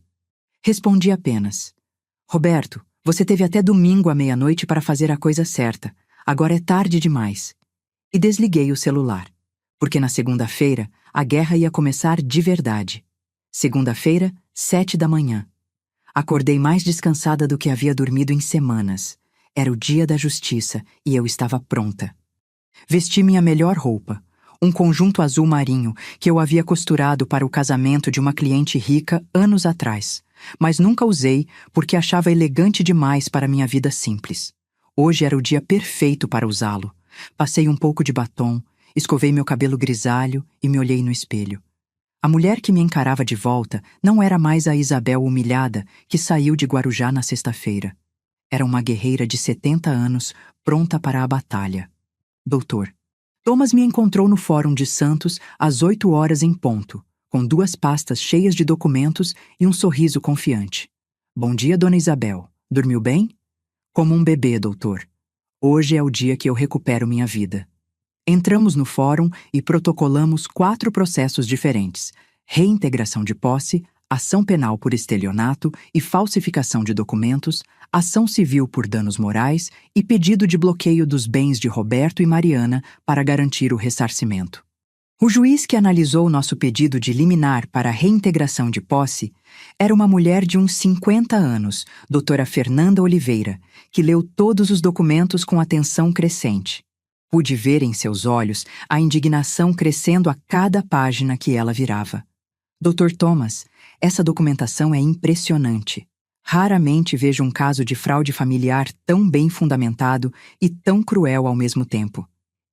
Respondi apenas: "Roberto, você teve até domingo à meia-noite para fazer a coisa certa. Agora é tarde demais." E desliguei o celular, porque na segunda-feira a guerra ia começar de verdade. Segunda-feira, 7 da manhã. Acordei mais descansada do que havia dormido em semanas. Era o dia da justiça e eu estava pronta. Vesti minha melhor roupa, um conjunto azul marinho que eu havia costurado para o casamento de uma cliente rica anos atrás, mas nunca usei porque achava elegante demais para minha vida simples. Hoje era o dia perfeito para usá-lo. Passei um pouco de batom, escovei meu cabelo grisalho e me olhei no espelho. A mulher que me encarava de volta não era mais a Isabel humilhada que saiu de Guarujá na sexta-feira. Era uma guerreira de 70 anos, pronta para a batalha. Doutor. Thomas me encontrou no Fórum de Santos às 8 horas em ponto, com 2 pastas cheias de documentos e um sorriso confiante. "Bom dia, dona Isabel. Dormiu bem?" "Como um bebê, doutor. Hoje é o dia que eu recupero minha vida." Entramos no fórum e protocolamos 4 processos diferentes: reintegração de posse, ação penal por estelionato e falsificação de documentos, ação civil por danos morais e pedido de bloqueio dos bens de Roberto e Mariana para garantir o ressarcimento. O juiz que analisou nosso pedido de liminar para a reintegração de posse era uma mulher de uns 50 anos, doutora Fernanda Oliveira, que leu todos os documentos com atenção crescente. Pude ver em seus olhos a indignação crescendo a cada página que ela virava. "Dr. Thomas, essa documentação é impressionante. Raramente vejo um caso de fraude familiar tão bem fundamentado e tão cruel ao mesmo tempo.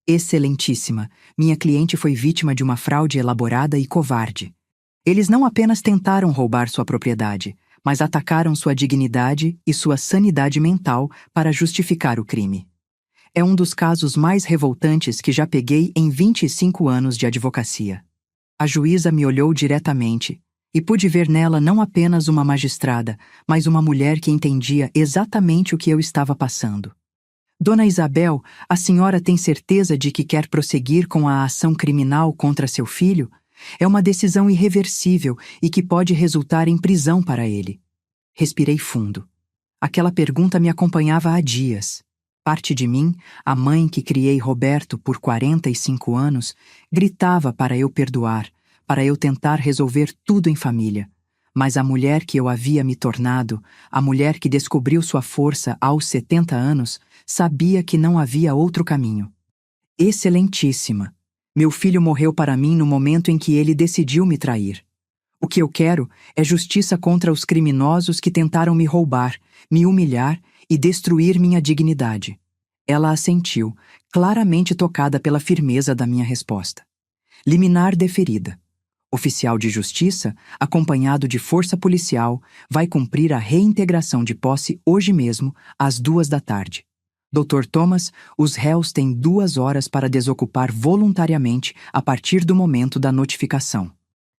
Excelentíssima, minha cliente foi vítima de uma fraude elaborada e covarde. Eles não apenas tentaram roubar sua propriedade, mas atacaram sua dignidade e sua sanidade mental para justificar o crime. É um dos casos mais revoltantes que já peguei em 25 anos de advocacia." A juíza me olhou diretamente e pude ver nela não apenas uma magistrada, mas uma mulher que entendia exatamente o que eu estava passando. "Dona Isabel, a senhora tem certeza de que quer prosseguir com a ação criminal contra seu filho? É uma decisão irreversível e que pode resultar em prisão para ele." Respirei fundo. Aquela pergunta me acompanhava há dias. Parte de mim, a mãe que criei Roberto por 45 anos, gritava para eu perdoar, para eu tentar resolver tudo em família. Mas a mulher que eu havia me tornado, a mulher que descobriu sua força aos 70 anos, sabia que não havia outro caminho. "Excelentíssima, meu filho morreu para mim no momento em que ele decidiu me trair. O que eu quero é justiça contra os criminosos que tentaram me roubar, me humilhar e destruir minha dignidade." Ela assentiu, claramente tocada pela firmeza da minha resposta. Liminar deferida. Oficial de justiça, acompanhado de força policial, vai cumprir a reintegração de posse hoje mesmo, às 2 da tarde. Dr. Thomas, os réus têm 2 horas para desocupar voluntariamente a partir do momento da notificação.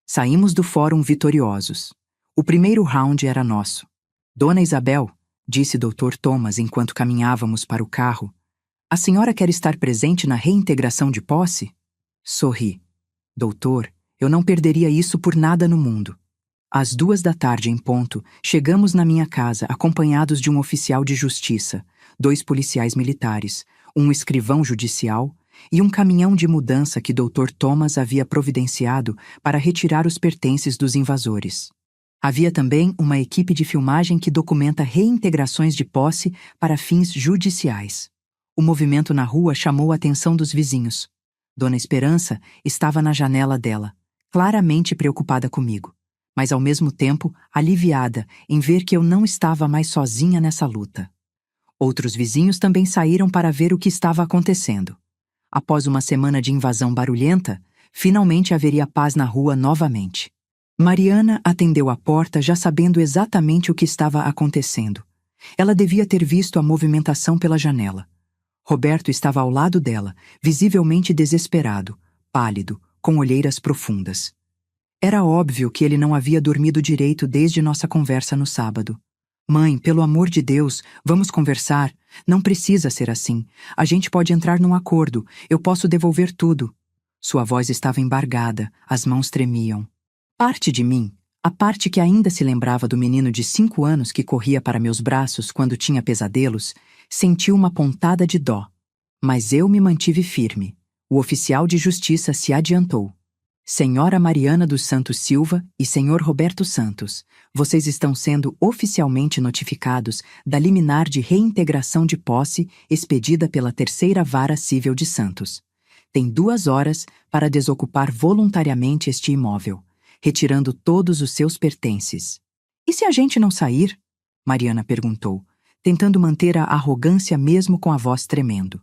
Saímos do fórum vitoriosos. O primeiro round era nosso. "Dona Isabel", disse Dr. Thomas enquanto caminhávamos para o carro, "a senhora quer estar presente na reintegração de posse?" Sorri. "Doutor, eu não perderia isso por nada no mundo." Às 2 da tarde em ponto, chegamos na minha casa acompanhados de um oficial de justiça, 2 policiais militares, um escrivão judicial e um caminhão de mudança que Dr. Thomas havia providenciado para retirar os pertences dos invasores. Havia também uma equipe de filmagem que documenta reintegrações de posse para fins judiciais. O movimento na rua chamou a atenção dos vizinhos. Dona Esperança estava na janela dela, claramente preocupada comigo, mas ao mesmo tempo aliviada em ver que eu não estava mais sozinha nessa luta. Outros vizinhos também saíram para ver o que estava acontecendo. Após uma semana de invasão barulhenta, Finalmente haveria paz na rua novamente. Mariana atendeu a porta já sabendo exatamente o que estava acontecendo. Ela devia ter visto a movimentação pela janela. Roberto estava ao lado dela, visivelmente desesperado, pálido, com olheiras profundas. Era óbvio que ele não havia dormido direito desde nossa conversa no sábado. Mãe, pelo amor de Deus, vamos conversar. Não precisa ser assim. A gente pode entrar num acordo. Eu posso devolver tudo. Sua voz estava embargada, as mãos tremiam. Parte de mim, a parte que ainda se lembrava do menino de 5 anos que corria para meus braços quando tinha pesadelos, sentiu uma pontada de dó. Mas eu me mantive firme. O oficial de justiça se adiantou. Senhora Mariana dos Santos Silva e Senhor Roberto Santos, vocês estão sendo oficialmente notificados da liminar de reintegração de posse expedida pela Terceira Vara Civil de Santos. Tem 2 horas para desocupar voluntariamente este imóvel, retirando todos os seus pertences. E se a gente não sair? Mariana perguntou, tentando manter a arrogância mesmo com a voz tremendo.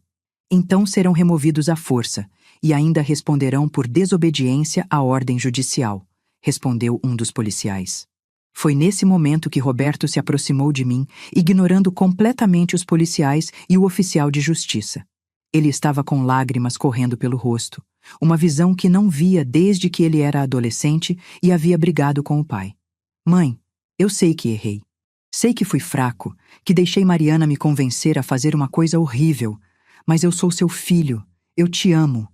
Então serão removidos à força, e ainda responderão por desobediência à ordem judicial, respondeu um dos policiais. Foi nesse momento que Roberto se aproximou de mim, ignorando completamente os policiais e o oficial de justiça. Ele estava com lágrimas correndo pelo rosto, uma visão que não via desde que ele era adolescente e havia brigado com o pai. Mãe, eu sei que errei. Sei que fui fraco, que deixei Mariana me convencer a fazer uma coisa horrível, mas eu sou seu filho, eu te amo.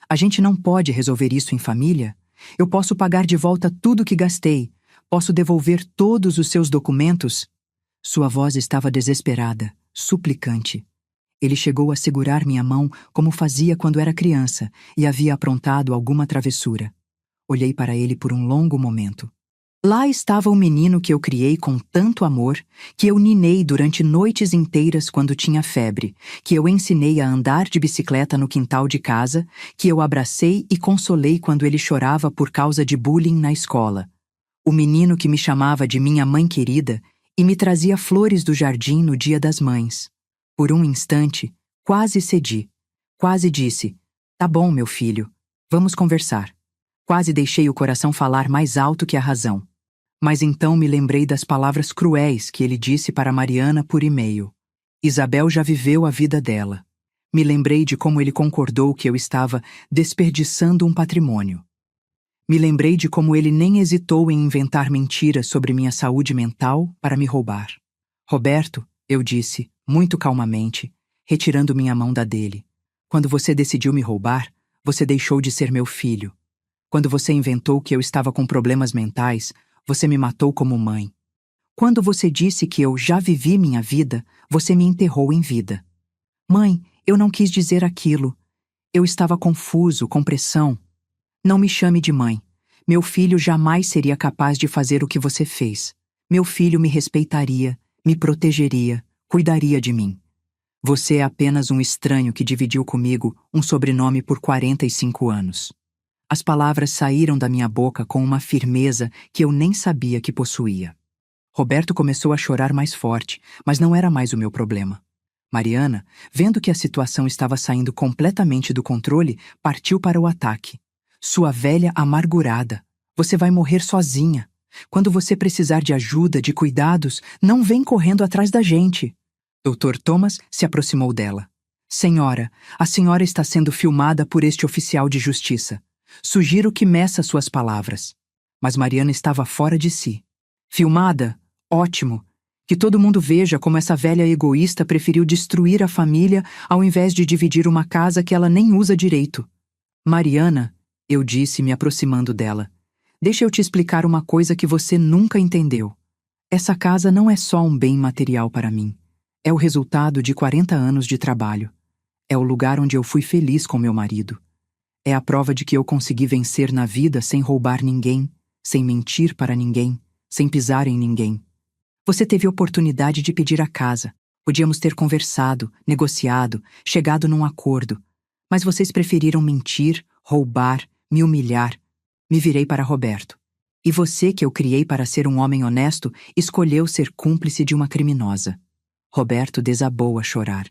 A gente não pode resolver isso em família? Eu posso pagar de volta tudo que gastei. Posso devolver todos os seus documentos? Sua voz estava desesperada, suplicante. Ele chegou a segurar minha mão como fazia quando era criança e havia aprontado alguma travessura. Olhei para ele por um longo momento. Lá estava o menino que eu criei com tanto amor, que eu ninei durante noites inteiras quando tinha febre, que eu ensinei a andar de bicicleta no quintal de casa, que eu abracei e consolei quando ele chorava por causa de bullying na escola. O menino que me chamava de minha mãe querida e me trazia flores do jardim no Dia das Mães. Por um instante, quase cedi. Quase disse, tá bom, meu filho, vamos conversar. Quase deixei o coração falar mais alto que a razão. Mas então me lembrei das palavras cruéis que ele disse para Mariana por e-mail. Isabel já viveu a vida dela. Me lembrei de como ele concordou que eu estava desperdiçando um patrimônio. Me lembrei de como ele nem hesitou em inventar mentiras sobre minha saúde mental para me roubar. Roberto, eu disse, muito calmamente, retirando minha mão da dele. Quando você decidiu me roubar, você deixou de ser meu filho. Quando você inventou que eu estava com problemas mentais, você me matou como mãe. Quando você disse que eu já vivi minha vida, você me enterrou em vida. Mãe, eu não quis dizer aquilo. Eu estava confuso, com pressão. Não me chame de mãe. Meu filho jamais seria capaz de fazer o que você fez. Meu filho me respeitaria, me protegeria, cuidaria de mim. Você é apenas um estranho que dividiu comigo um sobrenome por 45 anos. As palavras saíram da minha boca com uma firmeza que eu nem sabia que possuía. Roberto começou a chorar mais forte, mas não era mais o meu problema. Mariana, vendo que a situação estava saindo completamente do controle, partiu para o ataque. Sua velha amargurada, você vai morrer sozinha. Quando você precisar de ajuda, de cuidados, não vem correndo atrás da gente. Dr. Thomas se aproximou dela. Senhora, a senhora está sendo filmada por este oficial de justiça. Sugiro que meça suas palavras. Mas Mariana estava fora de si. Filmada? Ótimo. Que todo mundo veja como essa velha egoísta preferiu destruir a família ao invés de dividir uma casa que ela nem usa direito. Mariana, eu disse, me aproximando dela, deixa eu te explicar uma coisa que você nunca entendeu. Essa casa não é só um bem material para mim. É o resultado de 40 anos de trabalho. É o lugar onde eu fui feliz com meu marido. É a prova de que eu consegui vencer na vida sem roubar ninguém, sem mentir para ninguém, sem pisar em ninguém. Você teve oportunidade de pedir a casa. Podíamos ter conversado, negociado, chegado num acordo. Mas vocês preferiram mentir, roubar, me humilhar. Me virei para Roberto. E você, que eu criei para ser um homem honesto, escolheu ser cúmplice de uma criminosa. Roberto desabou a chorar.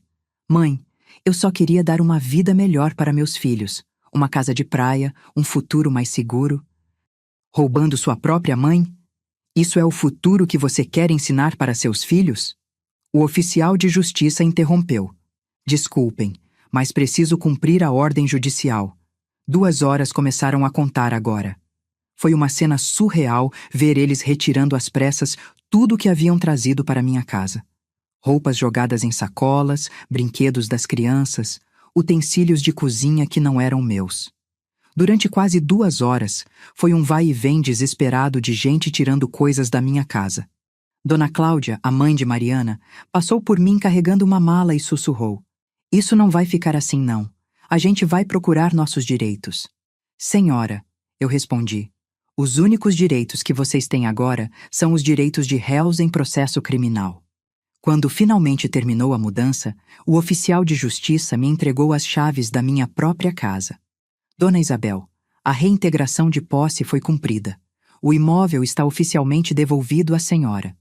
Mãe, eu só queria dar uma vida melhor para meus filhos. Uma casa de praia, um futuro mais seguro. Roubando sua própria mãe? Isso é o futuro que você quer ensinar para seus filhos? O oficial de justiça interrompeu. Desculpem, mas preciso cumprir a ordem judicial. 2 horas começaram a contar agora. Foi uma cena surreal ver eles retirando às pressas tudo o que haviam trazido para minha casa. Roupas jogadas em sacolas, brinquedos das crianças, utensílios de cozinha que não eram meus. Durante quase 2 horas, foi um vai e vem desesperado de gente tirando coisas da minha casa. Dona Cláudia, a mãe de Mariana, passou por mim carregando uma mala e sussurrou: "Isso não vai ficar assim, não. A gente vai procurar nossos direitos." "Senhora", eu respondi, "os únicos direitos que vocês têm agora são os direitos de réus em processo criminal." Quando finalmente terminou a mudança, o oficial de justiça me entregou as chaves da minha própria casa. "Dona Isabel, a reintegração de posse foi cumprida. O imóvel está oficialmente devolvido à senhora."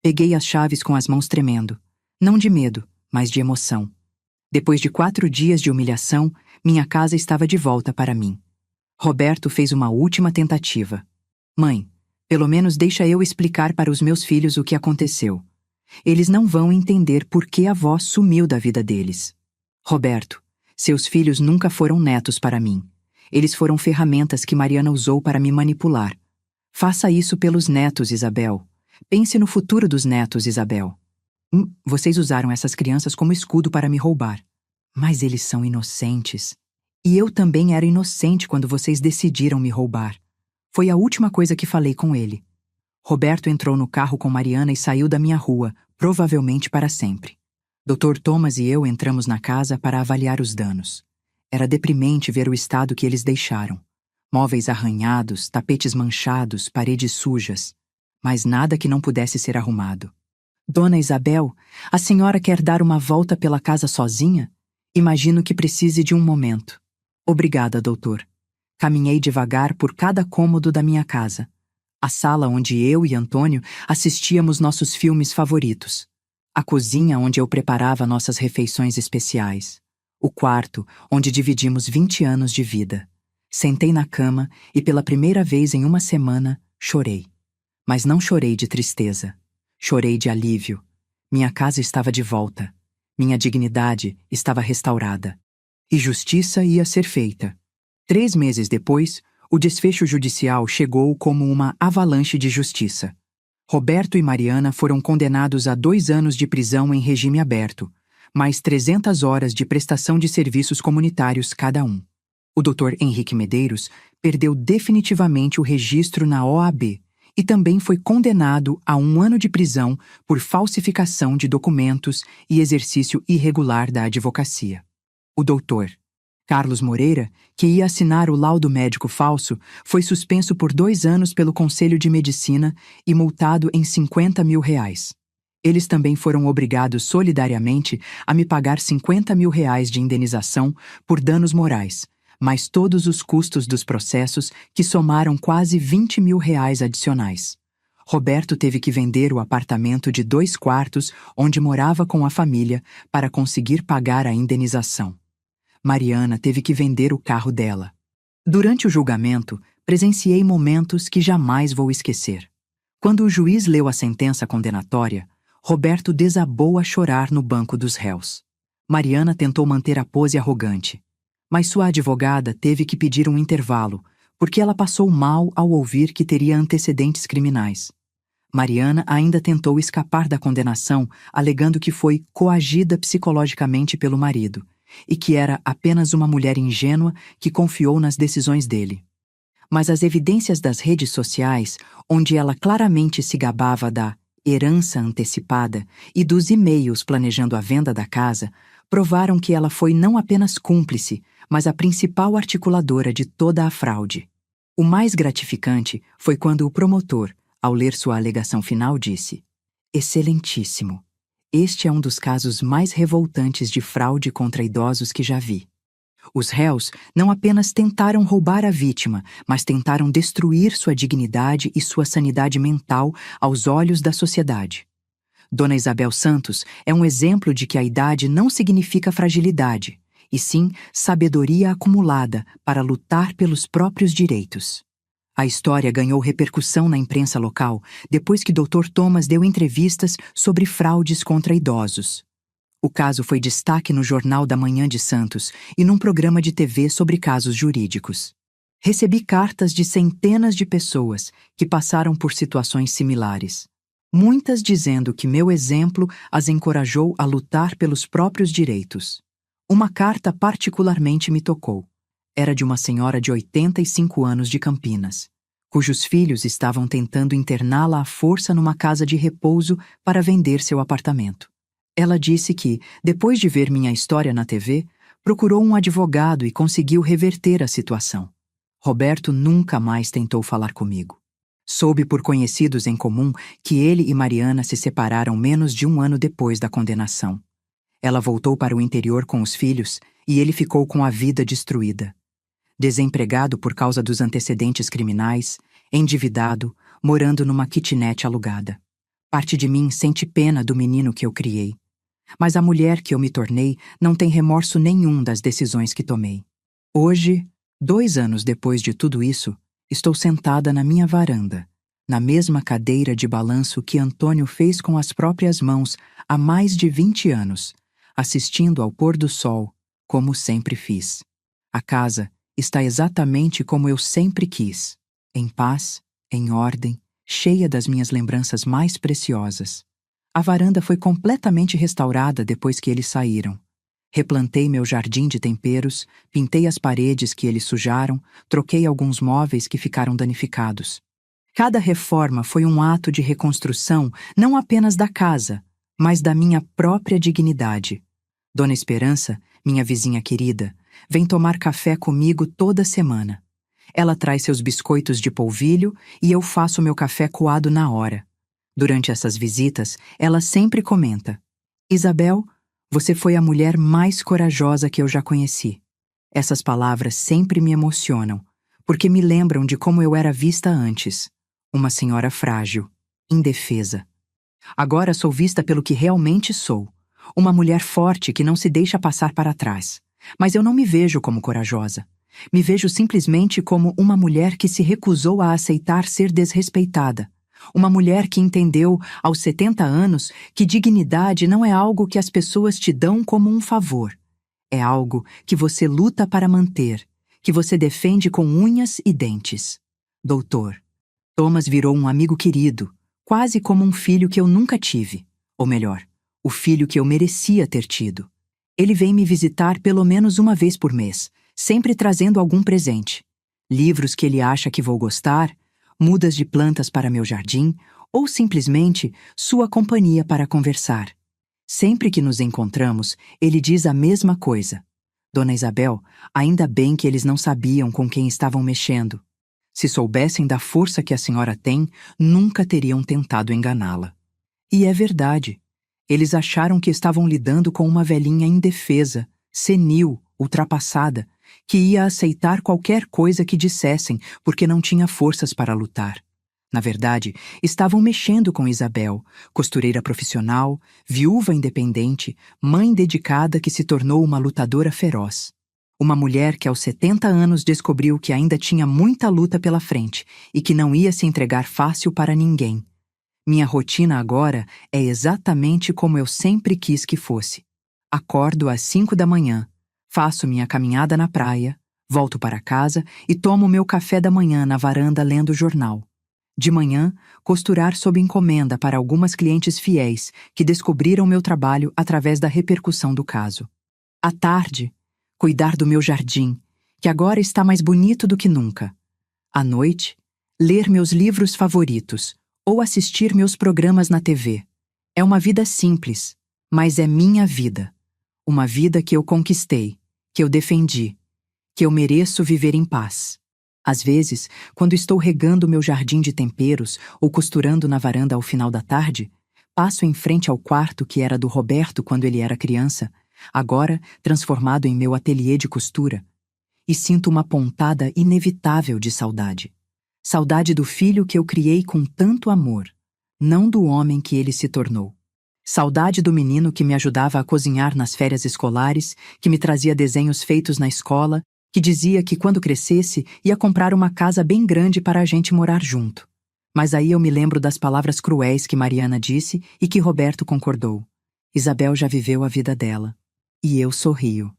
Peguei as chaves com as mãos tremendo, não de medo, mas de emoção. Depois de 4 dias de humilhação, minha casa estava de volta para mim. Roberto fez uma última tentativa. "Mãe, pelo menos deixa eu explicar para os meus filhos o que aconteceu. Eles não vão entender por que a avó sumiu da vida deles." "Roberto, seus filhos nunca foram netos para mim. Eles foram ferramentas que Mariana usou para me manipular. Faça isso pelos netos, Isabel. Pense no futuro dos netos, Isabel." Vocês usaram essas crianças como escudo para me roubar. Mas eles são inocentes. E eu também era inocente quando vocês decidiram me roubar. Foi a última coisa que falei com ele." Roberto entrou no carro com Mariana e saiu da minha rua, provavelmente para sempre. Dr. Thomas e eu entramos na casa para avaliar os danos. Era deprimente ver o estado que eles deixaram. Móveis arranhados, tapetes manchados, paredes sujas. Mas nada que não pudesse ser arrumado. "Dona Isabel, a senhora quer dar uma volta pela casa sozinha? Imagino que precise de um momento." "Obrigada, doutor." Caminhei devagar por cada cômodo da minha casa. A sala onde eu e Antônio assistíamos nossos filmes favoritos. A cozinha onde eu preparava nossas refeições especiais. O quarto onde dividimos 20 anos de vida. Sentei na cama e pela primeira vez em uma semana chorei. Mas não chorei de tristeza. Chorei de alívio. Minha casa estava de volta. Minha dignidade estava restaurada. E justiça ia ser feita. 3 meses depois, o desfecho judicial chegou como uma avalanche de justiça. Roberto e Mariana foram condenados a 2 anos de prisão em regime aberto, mais 300 horas de prestação de serviços comunitários cada um. O Dr. Henrique Medeiros perdeu definitivamente o registro na OAB e também foi condenado a 1 ano de prisão por falsificação de documentos e exercício irregular da advocacia. O Dr. Carlos Moreira, que ia assinar o laudo médico falso, foi suspenso por 2 anos pelo Conselho de Medicina e multado em R$50 mil. Eles também foram obrigados solidariamente a me pagar R$50 mil de indenização por danos morais, mais todos os custos dos processos que somaram quase R$20 mil adicionais. Roberto teve que vender o apartamento de 2 quartos onde morava com a família para conseguir pagar a indenização. Mariana teve que vender o carro dela. Durante o julgamento, presenciei momentos que jamais vou esquecer. Quando o juiz leu a sentença condenatória, Roberto desabou a chorar no banco dos réus. Mariana tentou manter a pose arrogante, mas sua advogada teve que pedir um intervalo, porque ela passou mal ao ouvir que teria antecedentes criminais. Mariana ainda tentou escapar da condenação, alegando que foi coagida psicologicamente pelo marido, e que era apenas uma mulher ingênua que confiou nas decisões dele. Mas as evidências das redes sociais, onde ela claramente se gabava da herança antecipada e dos e-mails planejando a venda da casa, provaram que ela foi não apenas cúmplice, mas a principal articuladora de toda a fraude. O mais gratificante foi quando o promotor, ao ler sua alegação final, disse: "Excelentíssimo. Este é um dos casos mais revoltantes de fraude contra idosos que já vi. Os réus não apenas tentaram roubar a vítima, mas tentaram destruir sua dignidade e sua sanidade mental aos olhos da sociedade. Dona Isabel Santos é um exemplo de que a idade não significa fragilidade, e sim sabedoria acumulada para lutar pelos próprios direitos. A história ganhou repercussão na imprensa local depois que Dr. Thomas deu entrevistas sobre fraudes contra idosos. O caso foi destaque no Jornal da Manhã de Santos e num programa de TV sobre casos jurídicos. Recebi cartas de centenas de pessoas que passaram por situações similares, muitas dizendo que meu exemplo as encorajou a lutar pelos próprios direitos. Uma carta particularmente me tocou. Era de uma senhora de 85 anos de Campinas, cujos filhos estavam tentando interná-la à força numa casa de repouso para vender seu apartamento. Ela disse que, depois de ver minha história na TV, procurou um advogado e conseguiu reverter a situação. Roberto nunca mais tentou falar comigo. Soube por conhecidos em comum que ele e Mariana se separaram menos de 1 ano depois da condenação. Ela voltou para o interior com os filhos e ele ficou com a vida destruída. Desempregado por causa dos antecedentes criminais, endividado, morando numa kitnet alugada. Parte de mim sente pena do menino que eu criei. Mas a mulher que eu me tornei não tem remorso nenhum das decisões que tomei. Hoje, 2 anos depois de tudo isso, estou sentada na minha varanda, na mesma cadeira de balanço que Antônio fez com as próprias mãos há mais de 20 anos, assistindo ao pôr do sol, como sempre fiz. A casa está exatamente como eu sempre quis, em paz, em ordem, cheia das minhas lembranças mais preciosas. A varanda foi completamente restaurada depois que eles saíram. Replantei meu jardim de temperos, pintei as paredes que eles sujaram, troquei alguns móveis que ficaram danificados. Cada reforma foi um ato de reconstrução não apenas da casa, mas da minha própria dignidade. Dona Esperança, minha vizinha querida, vem tomar café comigo toda semana. Ela traz seus biscoitos de polvilho e eu faço meu café coado na hora. Durante essas visitas, ela sempre comenta: Isabel, você foi a mulher mais corajosa que eu já conheci. Essas palavras sempre me emocionam, porque me lembram de como eu era vista antes. Uma senhora frágil, indefesa. Agora sou vista pelo que realmente sou. Uma mulher forte que não se deixa passar para trás. Mas eu não me vejo como corajosa. Me vejo simplesmente como uma mulher que se recusou a aceitar ser desrespeitada. Uma mulher que entendeu, aos 70 anos, que dignidade não é algo que as pessoas te dão como um favor. É algo que você luta para manter, que você defende com unhas e dentes. Doutor, Thomas virou um amigo querido, quase como um filho que eu nunca tive. Ou melhor, o filho que eu merecia ter tido. Ele vem me visitar pelo menos uma vez por mês, sempre trazendo algum presente. Livros que ele acha que vou gostar, mudas de plantas para meu jardim, ou simplesmente sua companhia para conversar. Sempre que nos encontramos, ele diz a mesma coisa. Dona Isabel, ainda bem que eles não sabiam com quem estavam mexendo. Se soubessem da força que a senhora tem, nunca teriam tentado enganá-la. E é verdade. Eles acharam que estavam lidando com uma velhinha indefesa, senil, ultrapassada, que ia aceitar qualquer coisa que dissessem porque não tinha forças para lutar. Na verdade, estavam mexendo com Isabel, costureira profissional, viúva independente, mãe dedicada que se tornou uma lutadora feroz. Uma mulher que aos 70 anos descobriu que ainda tinha muita luta pela frente e que não ia se entregar fácil para ninguém. Minha rotina agora é exatamente como eu sempre quis que fosse. Acordo às 5 da manhã, faço minha caminhada na praia, volto para casa e tomo meu café da manhã na varanda lendo jornal. De manhã, costurar sob encomenda para algumas clientes fiéis que descobriram meu trabalho através da repercussão do caso. À tarde, cuidar do meu jardim, que agora está mais bonito do que nunca. À noite, ler meus livros favoritos ou assistir meus programas na TV. É uma vida simples, mas é minha vida. Uma vida que eu conquistei, que eu defendi, que eu mereço viver em paz. Às vezes, quando estou regando meu jardim de temperos ou costurando na varanda ao final da tarde, passo em frente ao quarto que era do Roberto quando ele era criança, agora transformado em meu ateliê de costura, e sinto uma pontada inevitável de saudade. Saudade do filho que eu criei com tanto amor, não do homem que ele se tornou. Saudade do menino que me ajudava a cozinhar nas férias escolares, que me trazia desenhos feitos na escola, que dizia que quando crescesse ia comprar uma casa bem grande para a gente morar junto. Mas aí eu me lembro das palavras cruéis que Mariana disse e que Roberto concordou. Isabel já viveu a vida dela. E eu sorrio.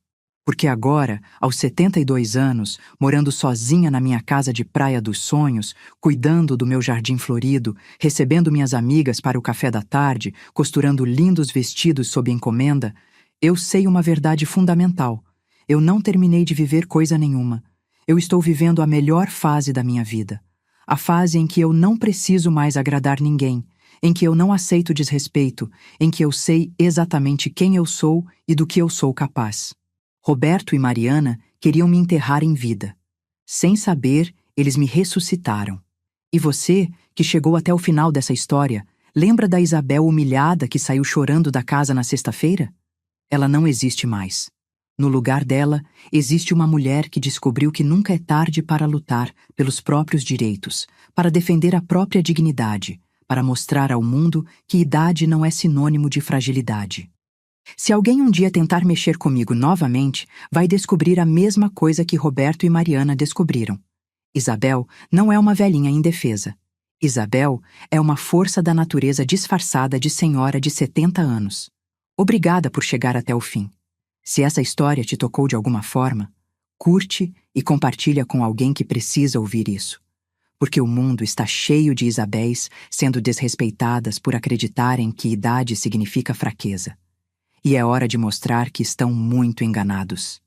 Porque agora, aos 72 anos, morando sozinha na minha casa de praia dos sonhos, cuidando do meu jardim florido, recebendo minhas amigas para o café da tarde, costurando lindos vestidos sob encomenda, eu sei uma verdade fundamental. Eu não terminei de viver coisa nenhuma. Eu estou vivendo a melhor fase da minha vida. A fase em que eu não preciso mais agradar ninguém, em que eu não aceito desrespeito, em que eu sei exatamente quem eu sou e do que eu sou capaz. Roberto e Mariana queriam me enterrar em vida. Sem saber, eles me ressuscitaram. E você, que chegou até o final dessa história, lembra da Isabel humilhada que saiu chorando da casa na sexta-feira? Ela não existe mais. No lugar dela, existe uma mulher que descobriu que nunca é tarde para lutar pelos próprios direitos, para defender a própria dignidade, para mostrar ao mundo que idade não é sinônimo de fragilidade. Se alguém um dia tentar mexer comigo novamente, vai descobrir a mesma coisa que Roberto e Mariana descobriram. Isabel não é uma velhinha indefesa. Isabel é uma força da natureza disfarçada de senhora de 70 anos. Obrigada por chegar até o fim. Se essa história te tocou de alguma forma, curte e compartilha com alguém que precisa ouvir isso. Porque o mundo está cheio de Isabéis sendo desrespeitadas por acreditarem que idade significa fraqueza. E é hora de mostrar que estão muito enganados.